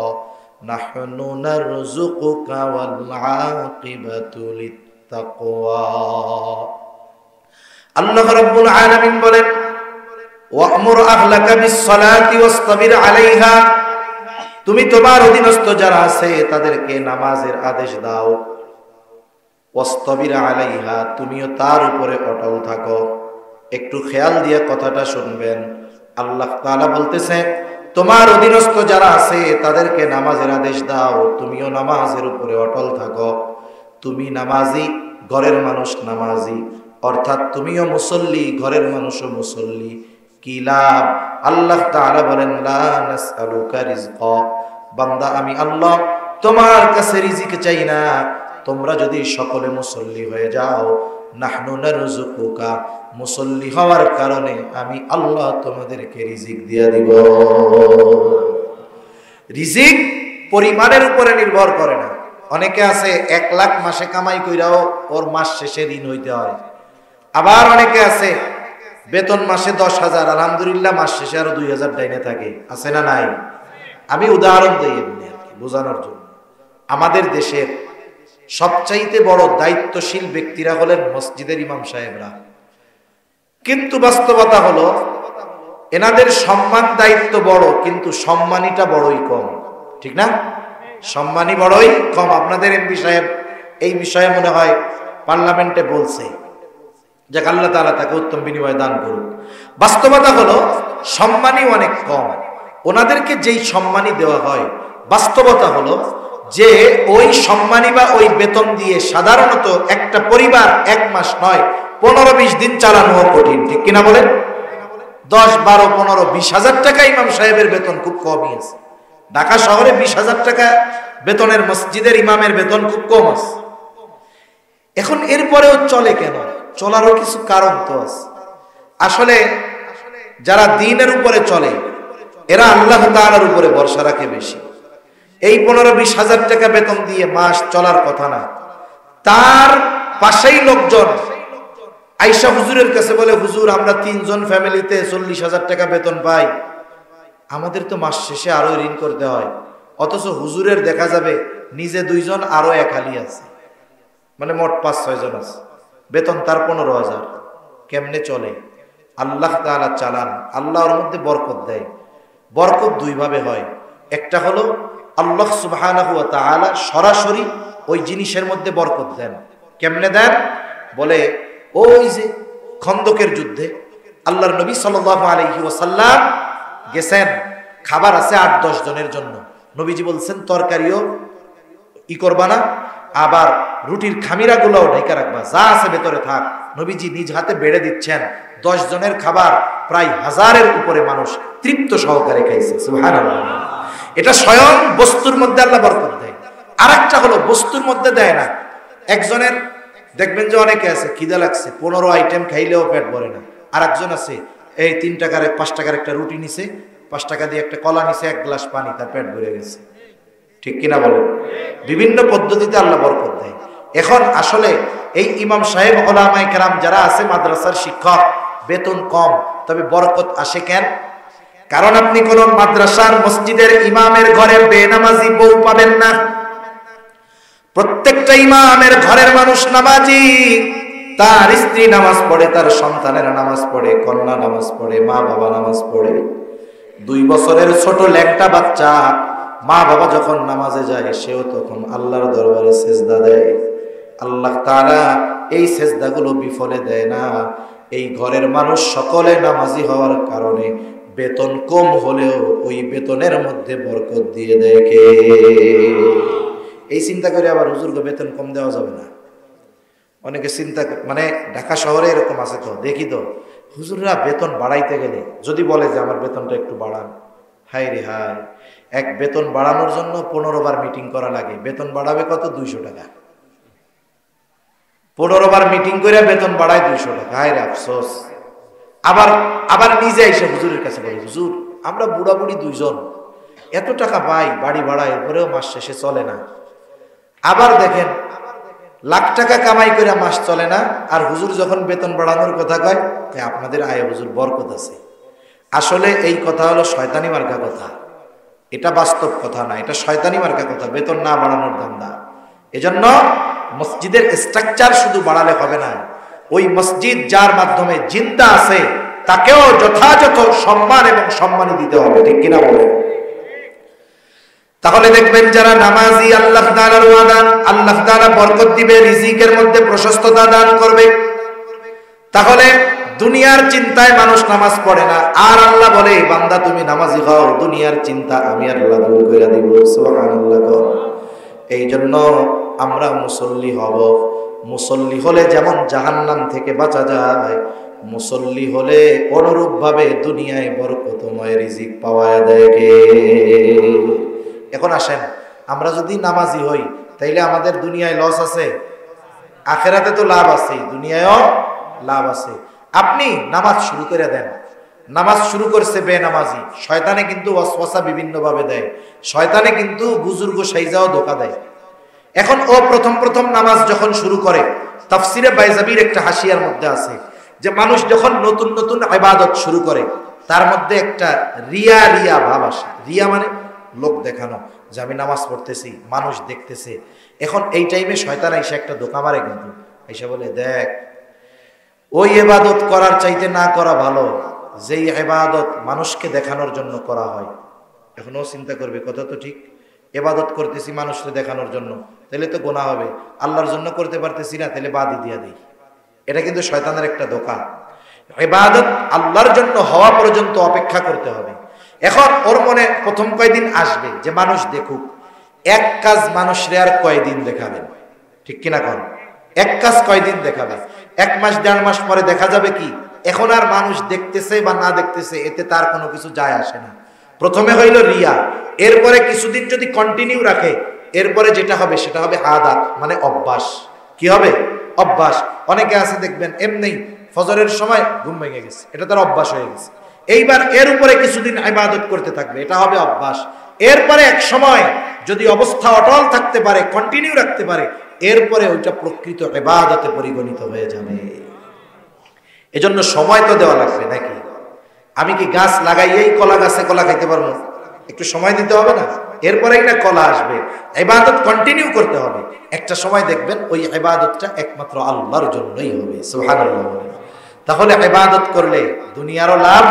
নাহনু নারযুকুকা ওয়াল আকিবাতু লিত্তাকওয়া। আল্লাহ রাব্বুল আলামিন বলেন, ওয়া'মুর আহলাকা বিসসালাতি ওয়াসতাবির আলাইহা, তুমি তোমার অধীনস্থ যারা আছে তাদেরকে নামাজের আদেশ দাও। ওয়াসতাবির আলাইহা, তুমিও তার উপরে অটল থাকো। একটু খেয়াল দিয়ে কথাটা শুনবেন। আল্লাহ তাআলা বলতেছে, তোমার অধীনস্থ যারা আছে তাদেরকে নামাজের আদেশ দাও, তুমিও নামাজের উপরে অটল থাকো। তুমি নামাজি, ঘরের মানুষ নামাজি, অর্থাৎ তুমিও মুসল্লি, ঘরের মানুষও মুসল্লি। কি লাভ? আল্লাহ তাআলা বলেন, লা নাসআলুকা রিজকা, বান্দা আমি আল্লাহ তোমার কাছে রিজিক চাই না। তোমরা যদি সকলে মুসল্লি হয়ে যাও, নাহনু নারযুকুকা, মুসল্লি হওয়ার কারণে আমি আল্লাহ তোমাদেরকে রিজিক দিয়ে দিব। রিজিক পরিমাণের উপরে নির্ভর করে না। অনেকে আছে 1 লাখ মাসে কামাই কইরাও ওর মাস শেষে ঋণ হইতে হয়। আবার অনেকে আছে বেতন মাসে 10,000, আলহামদুলিল্লাহ মাস শেষে আরো 2,000 ডাইনে থাকে। আছে না নাই? আমি উদাহরণ দিই এমনি আর কি বোঝানোর জন্য। আমাদের দেশের সবচাইতে বড় দায়িত্বশীল ব্যক্তিরা হলেন মসজিদের ইমাম সাহেবরা। কিন্তু বাস্তবতা হলো এনাদের সম্মান দায়িত্ব বড়, কিন্তু সম্মানীটা বড়ই কম, ঠিক না? সম্মানী বড়ই কম। আপনাদের এমপি সাহেব এই বিষয়ে মনে হয় পার্লামেন্টে বলছে, যে আল্লাহ তাআলা তাকে উত্তম বিনিময় দান করুক। বাস্তবতা হলো সম্মানী অনেক কম। ওনাদেরকে যেই সম্মানী দেওয়া হয়, বাস্তবতা হলো যে ওই সম্মানী বা ওই বেতন দিয়ে সাধারণত একটা পরিবার 1 মাস নয় 15-20 দিন চালানো কঠিন, ঠিক কিনা বলেন? 10, 12, 15, 20,000 টাকা ইমাম সাহেবের বেতন খুব কমই আছে। ঢাকা শহরে 20,000 টাকা বেতনের মসজিদের ইমামের বেতন খুব কম আছে। এখন এরপরেও চলে কেন? চলারও কিছু কারণ তো আছে। আসলে যারা দ্বীনের উপরে চলে এরা আল্লাহ তাআলার উপরে ভরসা রাখে বেশি। এই 15-20 হাজার টাকা বেতন দিয়ে মাস চলার কথা না। তার পাশেই লোকজন আয়েশা হুজুরের কাছে বলে, হুজুর আমরা 3 জন ফ্যামিলিতে 40,000 টাকা বেতন পাই, আমাদের তো মাস শেষে আরো ঋণ করতে হয়, অথচ হুজুরের দেখা যাবে নিজে 2 জন আরো এক হালি আছে, মানে মোট 5-6 জন আছে, বেতন তার 15,000। কেমনে চলে? আল্লাহ তাআলা চালান, আল্লাহর মধ্যে বরকত দেয়। বরকত 2 ভাবে হয়। একটা হলো আল্লাহ সুবহানাহু ওয়া তাআলা সরাসরি ওই জিনিসের মধ্যে বরকত দেন। কেমনে দেন? বলে ওই যে খন্দকের যুদ্ধে আল্লাহর নবী সাল্লাল্লাহু আলাইহি ওয়াসাল্লাম গেছেন, খাবার আছে 8-10 জনের জন্য। নবীজি বলছেন তরকারিও করবা না, আবার রুটির খামিরাগুলোও ঢেকে রাখবা, যা আছে ভেতরে থাক। নবীজি নিজ হাতে বেড়ে দিচ্ছেন। 10 জনের খাবার প্রায় 1000-এর উপরে মানুষ তৃপ্ত সহকারে খাইছে। সুবহানাল্লাহ। এটা স্বয়ং বস্তুর মধ্যে আল্লাহ বরকত দেয়। আরেকটা হলো বস্তুর মধ্যে দেয় না। একজনের দেখবেন যে অনেকে আছে খিদা লাগছে, 15 আইটেম খাইলেও পেট ভরে না। আর একজন আছে এই 3 টাকার 5 টাকার একটা রুটি নিছে, 5 টাকা দিয়ে একটা কলা নিছে, 1 গ্লাস পানি, তার পেট ভরে গেছে। ঠিক কিনা বলেন? বিভিন্ন পদ্ধতিতে আল্লাহ বরকত দেয়। এখন আসলে এই ইমাম সাহেব, উলামায়ে কেরাম যারা আছে, মাদ্রাসার শিক্ষক, বেতন কম, তবে বরকত আসে কেন? কারণ আপনি কোন মাদ্রাসার মসজিদের ইমামের ঘরে বেনামাজি বউ পাবেন না। প্রত্যেকটা ইমামের ঘরের মানুষ নামাজি, তার স্ত্রী নামাজ পড়ে, তার সন্তানেরা নামাজ পড়ে, কন্যা নামাজ পড়ে, মা বাবা নামাজ পড়ে। 2 বছরের ছোট ল্যাংটা বাচ্চা মা বাবা যখন নামাজে যায়, সেও তখন আল্লাহর দরবারে সেজদা দেয়। আল্লাহ তাআলা এই সেজদাগুলো বিফলে দেয় না। এই ঘরের মানুষ সকলে নামাজি হওয়ার কারণে বেতন কম হলেও ওই বেতনের মধ্যে বরকত দিয়ে দেয় কে? এই চিন্তা করে আবার হুজুরকে বেতন কম দেওয়া যাবে না। অনেকে চিন্তা, মানে ঢাকা শহরে এরকম আছে, তো দেখি তো হুজুররা বেতন বাড়াইতে গেলে যদি বলে যে আমার বেতনটা একটু বাড়ান, হায় রে হায়, এক বেতন বাড়ানোর জন্য 15 বার মিটিং করা লাগে। বেতন বাড়াবে কত? 200 টাকা। 15 বার মিটিং করে বেতন বাড়ায় 200 টাকা। হায় রে আফসোস। আবার নিজে এসে হুজুরের কাছে বলে, হুজুর আমরা বুড়া বুড়ি 2 জন এত টাকা পাই বাড়ি ভাড়া, এরপরেও মাস শেষে চলে না। আবার দেখেন লাখ টাকা কামাই করে মাস চলে না, আর হুজুর যখন বেতন বাড়ানোর কথা কয়, আপনাদের আয় হুজুর বরকত আছে। আসলে এই কথা হলো শয়তানি মার্কা কথা, এটা বাস্তব কথা না, এটা শয়তানি মার্কা কথা, বেতন না বাড়ানোর ধান্দা। এজন্য মসজিদের স্ট্রাকচার শুধু বাড়ালে হবে না, ওই মসজিদ যার মাধ্যমে জিন্দা আছে তাকেও যথাযথ সম্মান এবং সম্মানী দিতে হবে। ঠিক কিনা বলেন? তাহলে দেখবেন যারা নামাজি, আল্লাহ তাআলার ওয়াদা, আল্লাহ তাআলা বরকত দিবে, রিজিকের মধ্যে প্রশস্ততা দান করবে। তাহলে দুনিয়ার চিন্তায় মানুষ নামাজ পড়ে না, আর আল্লাহ বলে বান্দা তুমি নামাজি হও, দুনিয়ার চিন্তা আমি আল্লাহ দূর করে দিব। সুবহানাল্লাহ। এই জন্য আমরা মুসল্লি হব। মুসল্লি হলে যেমন জাহান্নাম থেকে বাঁচা যায়, মুসল্লি হলে অনুরূপ ভাবে দুনিয়ায় বরকতময় রিজিক পাওয়া যায়। এখন আসেন, আমরা যদি নামাজি হই তাইলে আমাদের দুনিয়ায় লস আছে, আখেরাতে তো লাভ আছে, দুনিয়ায়ও লাভ আছে। আপনি নামাজ শুরু করে দেন, নামাজ শুরু করছে বেনামাজি, শয়তানে কিন্তু ওয়াসওয়াসা বিভিন্ন ভাবে দেয়, শয়তানে কিন্তু বুজুর্গ সাইজাও ধোঁকা দেয়। এখন ও প্রথম নামাজ যখন শুরু করে, তাফসিরে বাইজাবির একটা হাসিয়ার মধ্যে আছে যে মানুষ যখন নতুন নতুন ইবাদত শুরু করে তার মধ্যে একটা রিয়া ভাব আসে। রিয়া মানে লোক দেখানো, যে আমি নামাজ পড়তেছি, মানুষ দেখতেছে। এখন এই টাইমে শয়তান এসে একটা ধোঁকা মারে, কিন্তু এসে বলে দেখ ওই ইবাদত করার চাইতে না করা ভালো, যেই ইবাদত মানুষকে দেখানোর জন্য করা হয়। এখন ও চিন্তা করবে কথা তো ঠিক, ইবাদত করতেছি মানুষকে দেখানোর জন্য, তাহলে তো গুনাহ হবে, আল্লাহর জন্য করতে পারতেছি না, তাহলে বাদই দিয়া দিই। এটা কিন্তু শয়তানের একটা ধোঁকা। ইবাদত আল্লাহর জন্য হওয়া পর্যন্ত অপেক্ষা করতে হবে। এখন ওর মনে প্রথম কয়দিন আসবে যে মানুষ দেখুক। এক কাজ মানুষরে আর কয়দিন দেখাবেন? ঠিক কিনা কোন? এক কাজ কয়দিন দেখাবে? 1 মাস 1.5 মাস পরে দেখা যাবে কি এখন আর মানুষ দেখতেছে বা না দেখতেছে এতে তার কোনো কিছু যায় আসে না। প্রথমে হইল রিয়া, এরপরে কিছুদিন যদি কন্টিনিউ রাখে, এরপরে যেটা হবে সেটা হবে আদাত, মানে অভ্যাস। কি হবে? অভ্যাস। অনেকে আছে দেখবেন এমনি ফজরের সময় ঘুম ভেঙে গেছে, এটা তার অভ্যাস হয়ে গেছে। এইবার এর উপরে কিছুদিন ইবাদত করতে থাকবে, এটা হবে অভ্যাস। এরপরে এক সময় যদি অবস্থা অটল থাকতে পারে, কন্টিনিউ রাখতে পারে, এরপরে ওইটা প্রকৃত ইবাদতে পরিগণিত হয়ে যাবে। এজন্য সময় তো দেওয়া লাগবে নাকি? আমি কি গাছ লাগাইয়েই কলা গাছে কলা খাইতে পারবো? একটু সময় দিতে হবে না? এরপরেই না কলা আসবে। ইবাদত কন্টিনিউ করতে হবে। একটা সময় দেখবেন ওই ইবাদতটা একমাত্র আল্লাহর জন্যই হবে। সুবহানাল্লাহ। তাহলে ইবাদত করলে দুনিয়ারও লাভ,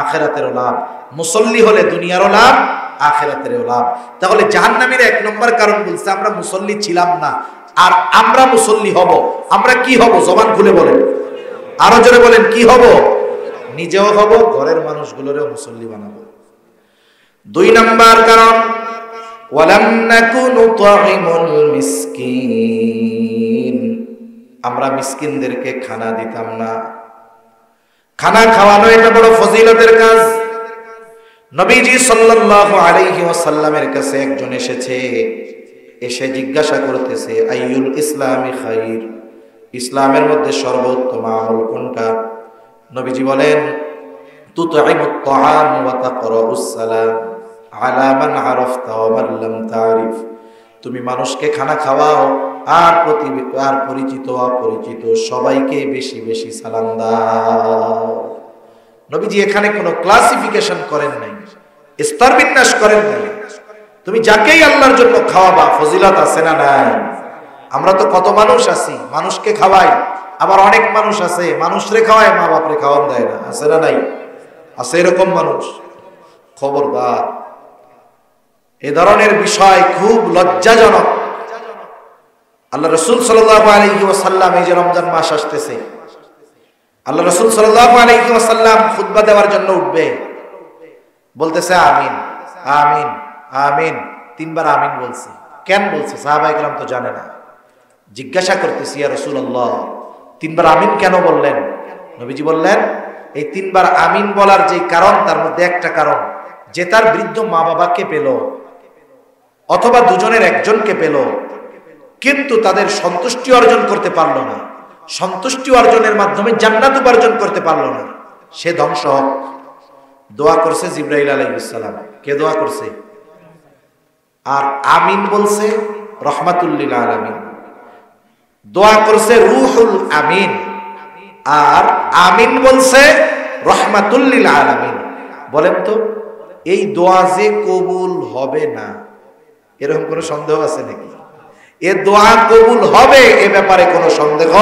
আখিরাতেরও লাভ। মুসল্লি হলে দুনিয়ারও লাভ, আখিরাতেরও লাভ। তাহলে জাহান্নামীর এক নম্বর কারণ বলছে আমরা মুসল্লি ছিলাম না, আর আমরা মুসল্লি হব। আমরা কি হব? জবান খুলে বলেন, আরো জোরে বলেন, কি হব? নিজেও হব, ঘরের মানুষগুলোরও মুসল্লি বানাবো। দুই নাম্বার কারণ, ওয়ালাম নাকু নুতঈমুল মিসকিন, আমরা মিসকিনদেরকে খানা দিতাম না। খানা খাওয়ানো এটা বড় ফজিলতের কাজ। নবীজি সাল্লাল্লাহু আলাইহি ওয়াসাল্লামের কাছে একজন এসেছে, এসে জিজ্ঞাসা করতেছে আইয়ুল ইসলামি খাইর, ইসলামের মধ্যে সর্বোত্তম আমল কোনটা? নবীজি বলেন তুতঈমুত তাআম ওয়া তাকরাউস সালাম আলা মান আরাফতা ওয়া মান লাম তারিফ, তুমি মানুষকে খানা খাওয়াও আর পরিচিত অপরিচিত সবাইকে বেশি বেশি সালাম দাও। নবীজি এখানে কোনো ক্লাসিফিকেশন করেন নাই, স্তর বিন্যাস করেন নাই। তুমি যাকেই আল্লাহর জন্য খাওয়াবা ফজিলত আছে না নাই? আমরা তো কত মানুষ আছি মানুষকে খাওয়াই, আবার অনেক মানুষ আছে মানুষরে খাওয়ায় মা বাপরে খাওয়ান দেয় না, আছে না নাই? আছে এরকম মানুষ। খবরদার, এ ধরনের বিষয় খুব লজ্জাজনক। আল্লাহ রাসূল সাল্লাল্লাহু আলাইহি ওয়াসাল্লাম, এই যে রমজান মাস আসতেছে, আল্লাহ রাসূল সাল্লাল্লাহু আলাইহি ওয়াসাল্লাম খুতবা দেওয়ার জন্য উঠবে, বলতেছে আমিন আমিন আমিন, তিনবার আমিন বলছে। কেন বলছে? সাহাবায়ে কেরাম তো জানে না। জিজ্ঞাসা করতেছি, ইয়া রাসূলুল্লাহ তিনবার আমিন কেন বললেন? নবীজি বললেন এই তিনবার আমিন বলার যে কারণ, তার মধ্যে একটা কারণ, যে তার বৃদ্ধ মা বাবাকে পেল অথবা দুজনের একজনকে পেল, কিন্তু তাদের সন্তুষ্টি অর্জন করতে পারল না, সন্তুষ্টি অর্জনের মাধ্যমে জান্নাত উপার্জন করতে পারল না, সে ধ্বংস হোক। দোয়া করছে জিবরাইল আলাইহিস সালাম। কে দোয়া করছে? আর আমিন বলছে রাহমাতুল লিল আলামিন, দোয়া করছে রূহুল আমিন, আর আমিন বলছে রাহমাতুল লিল আলামিন। বলেন তো এই দোয়া যে কবুল হবে না, এরকম কোনো সন্দেহ আছে নাকি? এ দোয়া কবুল হবে এ ব্যাপারে কোনো সন্দেহ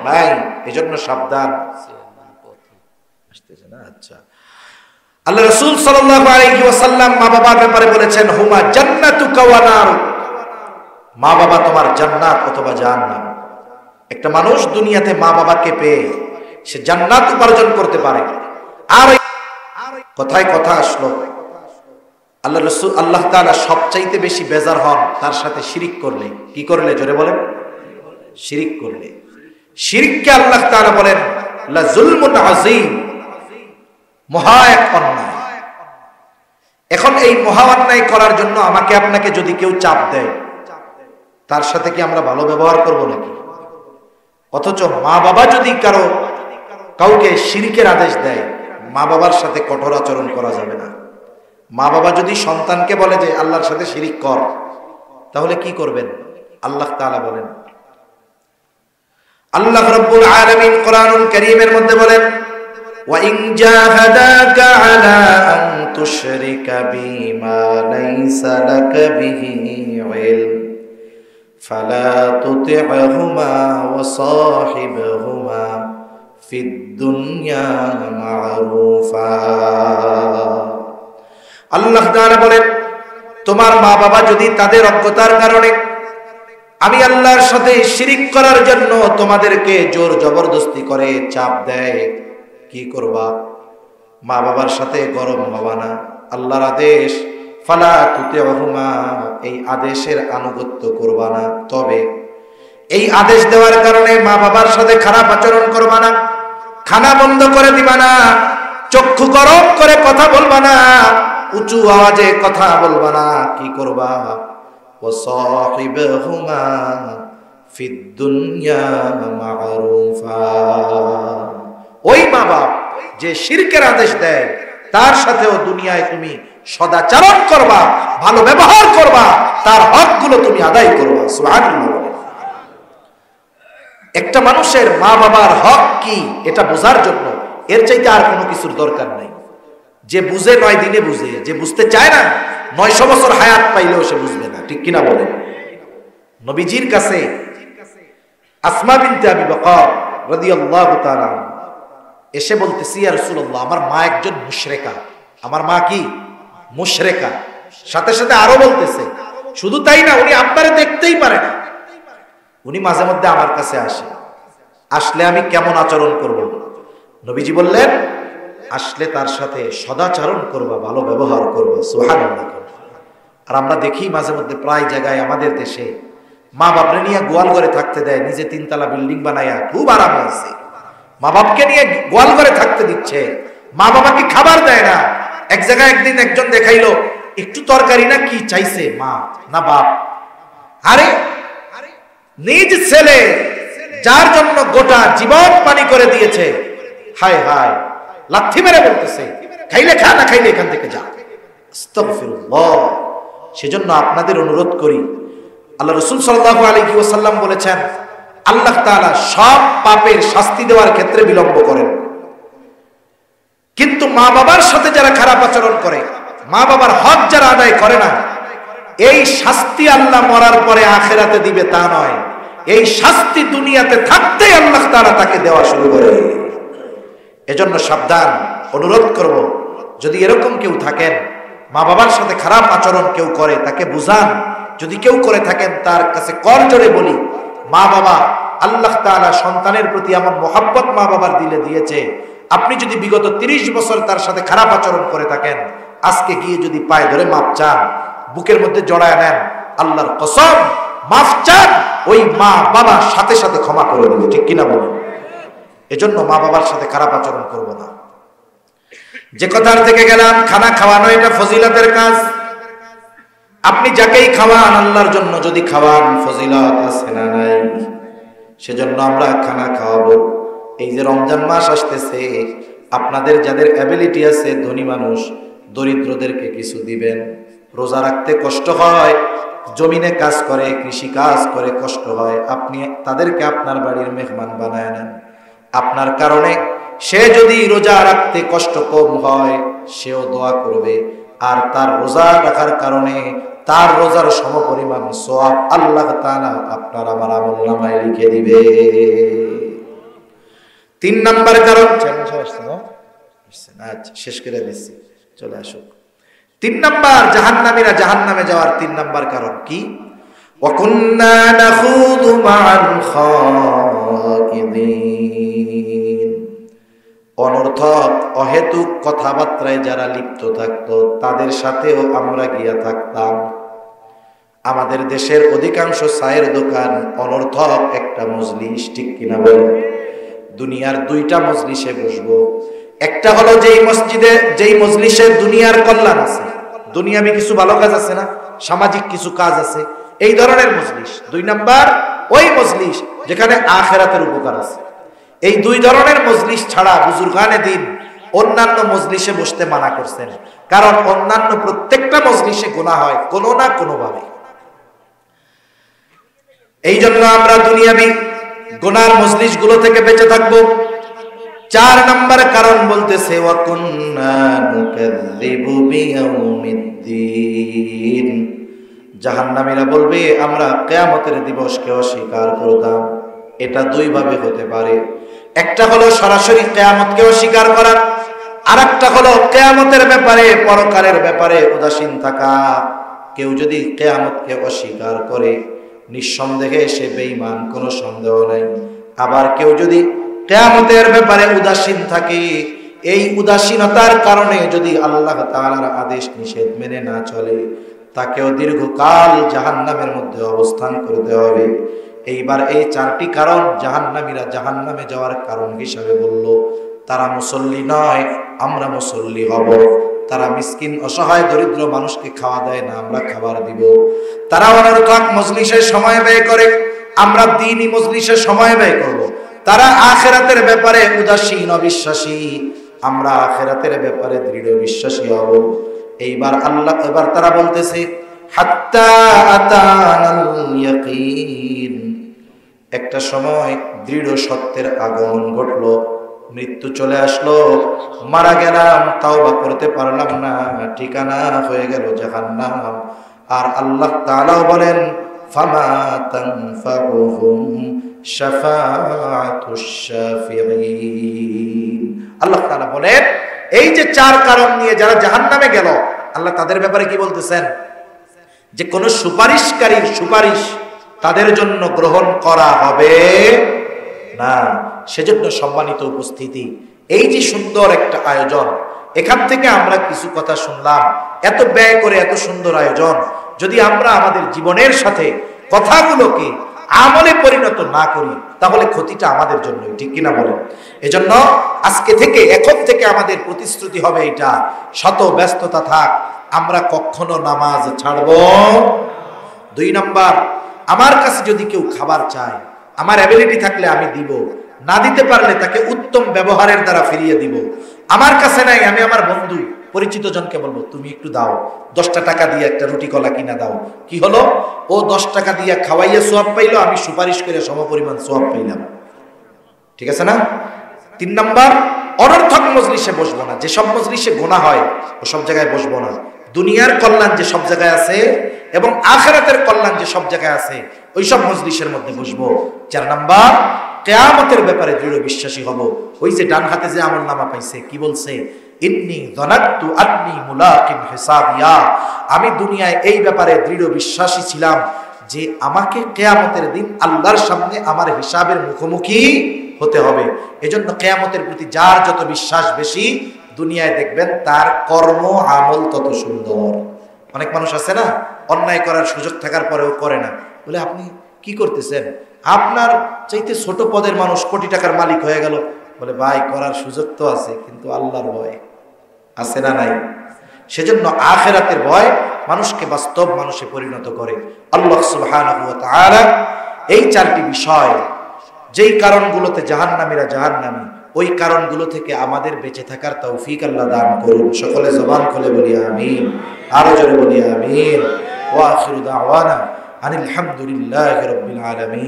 নাই। এজন্য সাবধান। আসতেছে না? আচ্ছা, আল্লাহ রাসূল সাল্লাল্লাহু আলাইহি ওয়াসাল্লাম মা বাবার ব্যাপারে বলেছেন হুমা জান্নাতুকা ওয়া নার, মা বাবা তোমার জান্নাত অথবা জাহান্নাম। একটা মানুষ দুনিয়াতে মা বাবাকে পেয়ে সে জান্নাত উপার্জন করতে পারে। আর কথায় কথা আসলো, আল্লাহ রাসূল আল্লাহ তাআলা সবচাইতে বেশি বেজার হন তার সাথে শিরিক করলে। কি করলে? জোরে বলেন। শিরিক করলে। শিরিককে আল্লাহ তাআলা বলেন লা যুলমুন আযীম, মহা এক অন্যায়। এখন এই মহা অন্যায় করার জন্য আমাকে আপনাকে যদি কেউ চাপ দেয়, তার সাথে কি আমরা ভালো ব্যবহার করব নাকি? অথচ মা বাবা যদি কাউকে শিরিকের আদেশ দেয়, মা বাবার সাথে কঠোর আচরণ করা যাবে না। মা বাবা যদি সন্তানকে বলে যে আল্লাহর সাথে শিরিক কর, তাহলে কি করবেন? আল্লাহ তাআলা বলেন, আল্লাহ রাব্বুল আলামিন কোরআনুল কারীমের মধ্যে বলেন ওয়া ইন জাহাদাকা আলা আন তুশরিকা বিমা লাইসা লাকা বিহি ইলম ফালা তুতি'হুমা ওয়া সাহিবহুমা ফিদ দুনিয়া মা'রুফা। আল্লাহ তাআলা বলেন তোমার মা বাবা যদি তাদের অজ্ঞতার কারণে আমি আল্লাহর সাথে শিরিক করার জন্য তোমাদেরকে জোর জবরদস্তি করে চাপ দেয়, কি করবা? মা বাবার সাথে গরম হবা না। আল্লাহর আদেশ ফালা তুতি'হুমা, এই আদেশের আনুগত্য করবা না। তবে এই আদেশ দেওয়ার কারণে মা বাবার সাথে খারাপ আচরণ করবা না, খানা বন্ধ করে দিবা না, চক্ষু গরম করে কথা বলবা না, উঁচু আওয়াজে কথা বলবা না। কি করবা? ওয়াসাহিবহুমা ফিদ দুনিয়া মা'রুফা, ওই মা বাপ যে শিরকের আদেশ দেয় তার সাথেও দুনিয়ায় তুমি সদাচরণ করবা, ভালো ব্যবহার করবা, তার হকগুলো তুমি আদায় করবা। সুবহানাল্লাহ। একটা মানুষের মা বাবার হক কি এটা বোঝার জন্য এর চাইতে আর কোনো কিছুর দরকার নাই। যে বুঝে 9 দিনে বুঝে, যে বুঝতে চায় না 900 বছর হায়াত পাইলেও সে বুঝবে না, ঠিক কিনা বলেন? নবীজির কাছে আসমা বিনতে আবি বকর রাদিয়াল্লাহু তাআলা এসে বলতেছি, ইয়া রাসূলুল্লাহ, আমার মা একজন মুশরিকা। আমার মা কি? মুশরিকা। সাথে সাথে আরো বলতেছে, শুধু তাই না, উনি আপনারে দেখতেই পারে না। উনি মাঝে মধ্যে আমার কাছে আসে, আসলে আমি কেমন আচরণ করব? নবীজি বললেন, আসলে তার সাথে সদাচরণ করবা, ভালো ব্যবহার করবা, সুবহানাল্লাহ। আর আমরা দেখি মাঝে মধ্যে প্রায় জায়গায় আমাদের দেশে মা বাপরে নিয়ে গোয়াল ঘরে থাকতে দেয়, নিজে 3 তলা বিল্ডিং বানায়া খুব আরাম আছে, মা বাপকে নিয়ে গোয়াল ঘরে থাকতে দিচ্ছে, মা বাবাকে খাবার দেয় না। এক জায়গায় একদিন একজন দেখাইলো, একটু তরকারি না কি চাইছে, মা না বাপ। আরে নিজ ছেলে যার জন্য গোটা জীবন পানি করে দিয়েছে, হায় হায় লাথি মেরে বলতেছে, খাইলে খা, না খাইলে এখান থেকে যা। আস্তাগফিরুল্লাহ। সেজন্য আপনাদের অনুরোধ করি, আল্লাহ রাসূল সাল্লাল্লাহু আলাইহি ওয়াসাল্লাম বলেছেন, আল্লাহ তাআলা সব পাপের শাস্তি দেওয়ার ক্ষেত্রে বিলম্ব করেন, কিন্তু মা বাবার সাথে যারা খারাপ আচরণ করে, মা বাবার হক যারা আদায় করে না, এই শাস্তি আল্লাহ মরার পরে আখিরাতে দিবে তা নয়, এই শাস্তি দুনিয়াতে থাকতেই আল্লাহ তাআলা তাকে দেওয়া শুরু করে। এজন্য সাবধান। অনুরোধ করব, যদি এরকম কেউ থাকেন, মা বাবার সাথে খারাপ আচরণ কেউ করে, তাকে বুঝান। যদি কেউ করে থাকেন, তার কাছে করজোরে বলি, মা বাবা, আল্লাহ তাআলা সন্তানের প্রতি এমন মহব্বত মা বাবার দিলে দিয়েছে, আপনি যদি বিগত 30 বছর তার সাথে খারাপ আচরণ করে থাকেন, আজকে গিয়ে যদি পায়ে ধরে মাপ চান, বুকের মধ্যে জড়ায় নেন, আল্লাহর কসম মাফ চান, ওই মা বাবা সাথে সাথে ক্ষমা করে দেবে, ঠিক কিনা বলেন? এজন্য মা বাবার সাথে খারাপ আচরণ করব না। যে কথার থেকে গেলাম, খানা খাওয়ানো এটা ফজিলতের কাজ। আপনি যাকেই খাওয়ান আল্লাহর জন্য যদি খাওয়ান, ফজিলত আছে না নাই? সেজন্য আমরা খানা খাওয়াবো। এই যে রমজান মাস আসতেছে, আপনাদের যাদের অ্যাবিলিটি আছে, ধনী মানুষ, দরিদ্রদেরকে কিছু দিবেন। রোজা রাখতে কষ্ট হয়, জমিনে কাজ করে, কৃষি কাজ করে কষ্ট হয়, আপনি তাদেরকে আপনার বাড়ির মেহমান বানায় নেন। আপনার কারণে সে যদি রোজা রাখতে কষ্ট কম হয়, সেও দোয়া করবে, আর তার রোজা রাখার কারণে তার রোজার সমপরিমাণ সওয়াব আল্লাহ তাআলা আপনার আমার আমলনামায় লিখে দিবে। 3 নাম্বার কারণ, আচ্ছা শেষ করে দিচ্ছি, চলে আসুক। 3 নাম্বার, জাহান্নামীরা জাহান্নামে যাওয়ার 3 নাম্বার কারণ কি? ওয়াকুন্না নাখুযু মা'আল খায়িদিন। অনর্থক অহেতুক কথাবার্তায় যারা লিপ্ত থাকতো, তাদের সাথেও আমরা গিয়া থাকতাম। আমাদের দেশের অধিকাংশ চায়ের দোকান অনর্থক একটা মজলিস, ঠিক কিনা বলেন? দুনিয়ার 2টা মজলিসে বসবো। একটা হলো যেই মসজিদে, যেই মজলিসে দুনিয়ার কল্যাণ আছে, দুনিয়াবি কিছু ভালো কাজ আছে না, সামাজিক কিছু কাজ আছে, এই ধরনের মজলিস। 2 নাম্বার ওই মজলিস যেখানে আখিরাতের উপকার আছে। এই 2 ধরনের মজলিস ছাড়া বুজুর্গানে দিন অন্যান্য মজলিসে বসতে মানা করছেন, কারণ অন্যান্য প্রত্যেকটা মজলিসে গুনাহ হয় কোনো না কোনো ভাবে। এই জন্য আমরা দুনিয়াবি গুনার মজলিসগুলো থেকে বেঁচে থাকব। 4 নাম্বার কারণ বলতেছে, ওয়া কুন্না নুকাযযিবু বিয়াউমিদ্দিন। জাহান্নামীরা বলবে, আমরা কিয়ামতের দিবসকে অস্বীকার করতাম। এটা 2 ভাবে হতে পারে। একটা হলো সরাসরি কিয়ামতকে অস্বীকার করা, আর একটা হলো কিয়ামতের ব্যাপারে, পরকালের ব্যাপারে উদাসীন থাকা। কেউ যদি কিয়ামতকে অস্বীকার করে, নিঃসন্দেহে সে বেঈমান, কোনো সন্দেহ নাই। আবার কেউ যদি কিয়ামতের ব্যাপারে উদাসীন থাকে, এই উদাসীনতার কারণে যদি আল্লাহ তাআলার আদেশ নিষেধ মেনে না চলে, তাকেও দীর্ঘকাল জাহান্নামের মধ্যে অবস্থান করতে হবে। এইবার এই 4টি কারণ জাহান্নামীরা জাহান্নামে যাওয়ার কারণ হিসাবে বলল। তারা মুসল্লি নয়, আমরা মুসল্লি হব। তারা মিসকিন অসহায় দরিদ্র মানুষকে খাওয়া দেয় না, আমরা খাবার দিব। তারা অনর্থক মজলিসে সময় ব্যয় করে, আমরা দ্বীনি মজলিসে সময় ব্যয় করব। তারা আখিরাতের ব্যাপারে উদাসীন অবিশ্বাসী, আমরা আখিরাতের ব্যাপারে দৃঢ় বিশ্বাসী হব। এবার তারা বলতেছে, হাত্তা আতানাল ইয়াকিন, একটা সময় দৃঢ় সত্যের আগমন ঘটলো, মৃত্যু চলে আসলো, মারা গেলাম, তাওবা করতে পারলাম না, ঠিকানা হয়ে গেল জাহান্নাম। আর আল্লাহ তাআলাও বলেন ফামা তানফাউহুম শাফাআতুশ শাফিঈন। আল্লাহ তাআলা বলেন এই যে চার কারণ নিয়ে যারা জাহান্নামে গেল, আল্লাহ তাদের ব্যাপারে কি বলতেছেন? যে কোন সুপারিশকারীর সুপারিশ তাদের জন্য গ্রহণ করা হবে না। সেজন্য সম্মানিত উপস্থিতি, এই যে সুন্দর একটা আয়োজন, এখান থেকে আমরা কিছু কথা শুনলাম। এত ব্যয় করে এত সুন্দর আয়োজন, যদি আমরা আমাদের জীবনের সাথে কথাগুলোকে আমলে পরিণত না করি, তাহলে ক্ষতিটা আমাদের জন্যই, ঠিক কিনা বলেন? এজন্য আজকে থেকে, এখন থেকে আমাদের প্রতিশ্রুতি হবে এটা, শত ব্যস্ততা থাক, আমরা কখনো নামাজ ছাড়ব। 2 নাম্বার, আমার কাছে যদি কেউ খাবার চায়, আমার অ্যাবিলিটি থাকলে আমি দিব, না দিতে পারলে তাকে উত্তম ব্যবহারের দ্বারা ফিরিয়ে দিব। আমার কাছে নাই, আমি আমার বন্ধু পরিচিত জনকে বলবো তুমি একটু দাও, 10টা টাকা দিয়ে একটা রুটি কলা কিনা দাও। কি হলো? ও 10 টাকা দিয়ে খাওয়াইয়া সোয়াব পাইলো, আমি সুপারিশ করে সমপরিমাণ সোয়াব পাইলাম। ঠিক আছে না? 3 নাম্বার, অনর্থক মজলিসে বসবো না। যেসব মজলিসে গোনা হয় ও সব জায়গায় বসবো না। দুনিয়ার কল্যাণ যে সব জায়গায় আছে এবং আখিরাতের কল্যাণ যে সব জায়গায় আছে, ওই সব মজলিসের মধ্যে বসবো। 4 নাম্বার, কিয়ামতের ব্যাপারে দৃঢ় বিশ্বাসী হব। ওই যে ডান হাতে যে আমলনামা পাইছে, কি বলছে? ইন্নী যানাতু আন্নী মুলাকিন হিসাবিয়া। আমি দুনিয়ায় এই ব্যাপারে দৃঢ় বিশ্বাসী ছিলাম যে আমাকে কিয়ামতের দিন আল্লাহর সামনে আমার হিসাবের মুখোমুখি হতে হবে। এজন্য কিয়ামতের প্রতি যার যত বিশ্বাস বেশি, দুনিয়ায় দেখবেন তার কর্ম আমল তত সুন্দর। অনেক মানুষ আছে না, অন্যায় করার সুযোগ থাকার পরেও করে না। বলে আপনি কি করতেছেন? আপনার চাইতে ছোট পদের মানুষ কোটি টাকার মালিক হয়ে গেল। বলে ভাই, করার সুযোগ তো আছে, কিন্তু আল্লাহর ভয় আছে না নাই? সেজন্য আখিরাতের ভয় মানুষকে বাস্তব মানুষে পরিণত করে। আল্লাহ সুবহানাহু ওয়া তাআলা এই 4টি বিষয়, যেই কারণগুলোতে জাহান্নামীরা জাহান্নামী, ওই কারণগুলো থেকে আমাদের বেঁচে থাকার তৌফিক আল্লাহ দান করুন। সকলে জবান খুলে বলি আমিন, আরো জোরে বলি আমিন। ওয়া আখিরু দাওয়ানা আনিল হামদুলিল্লাহি রাব্বিল আলামিন।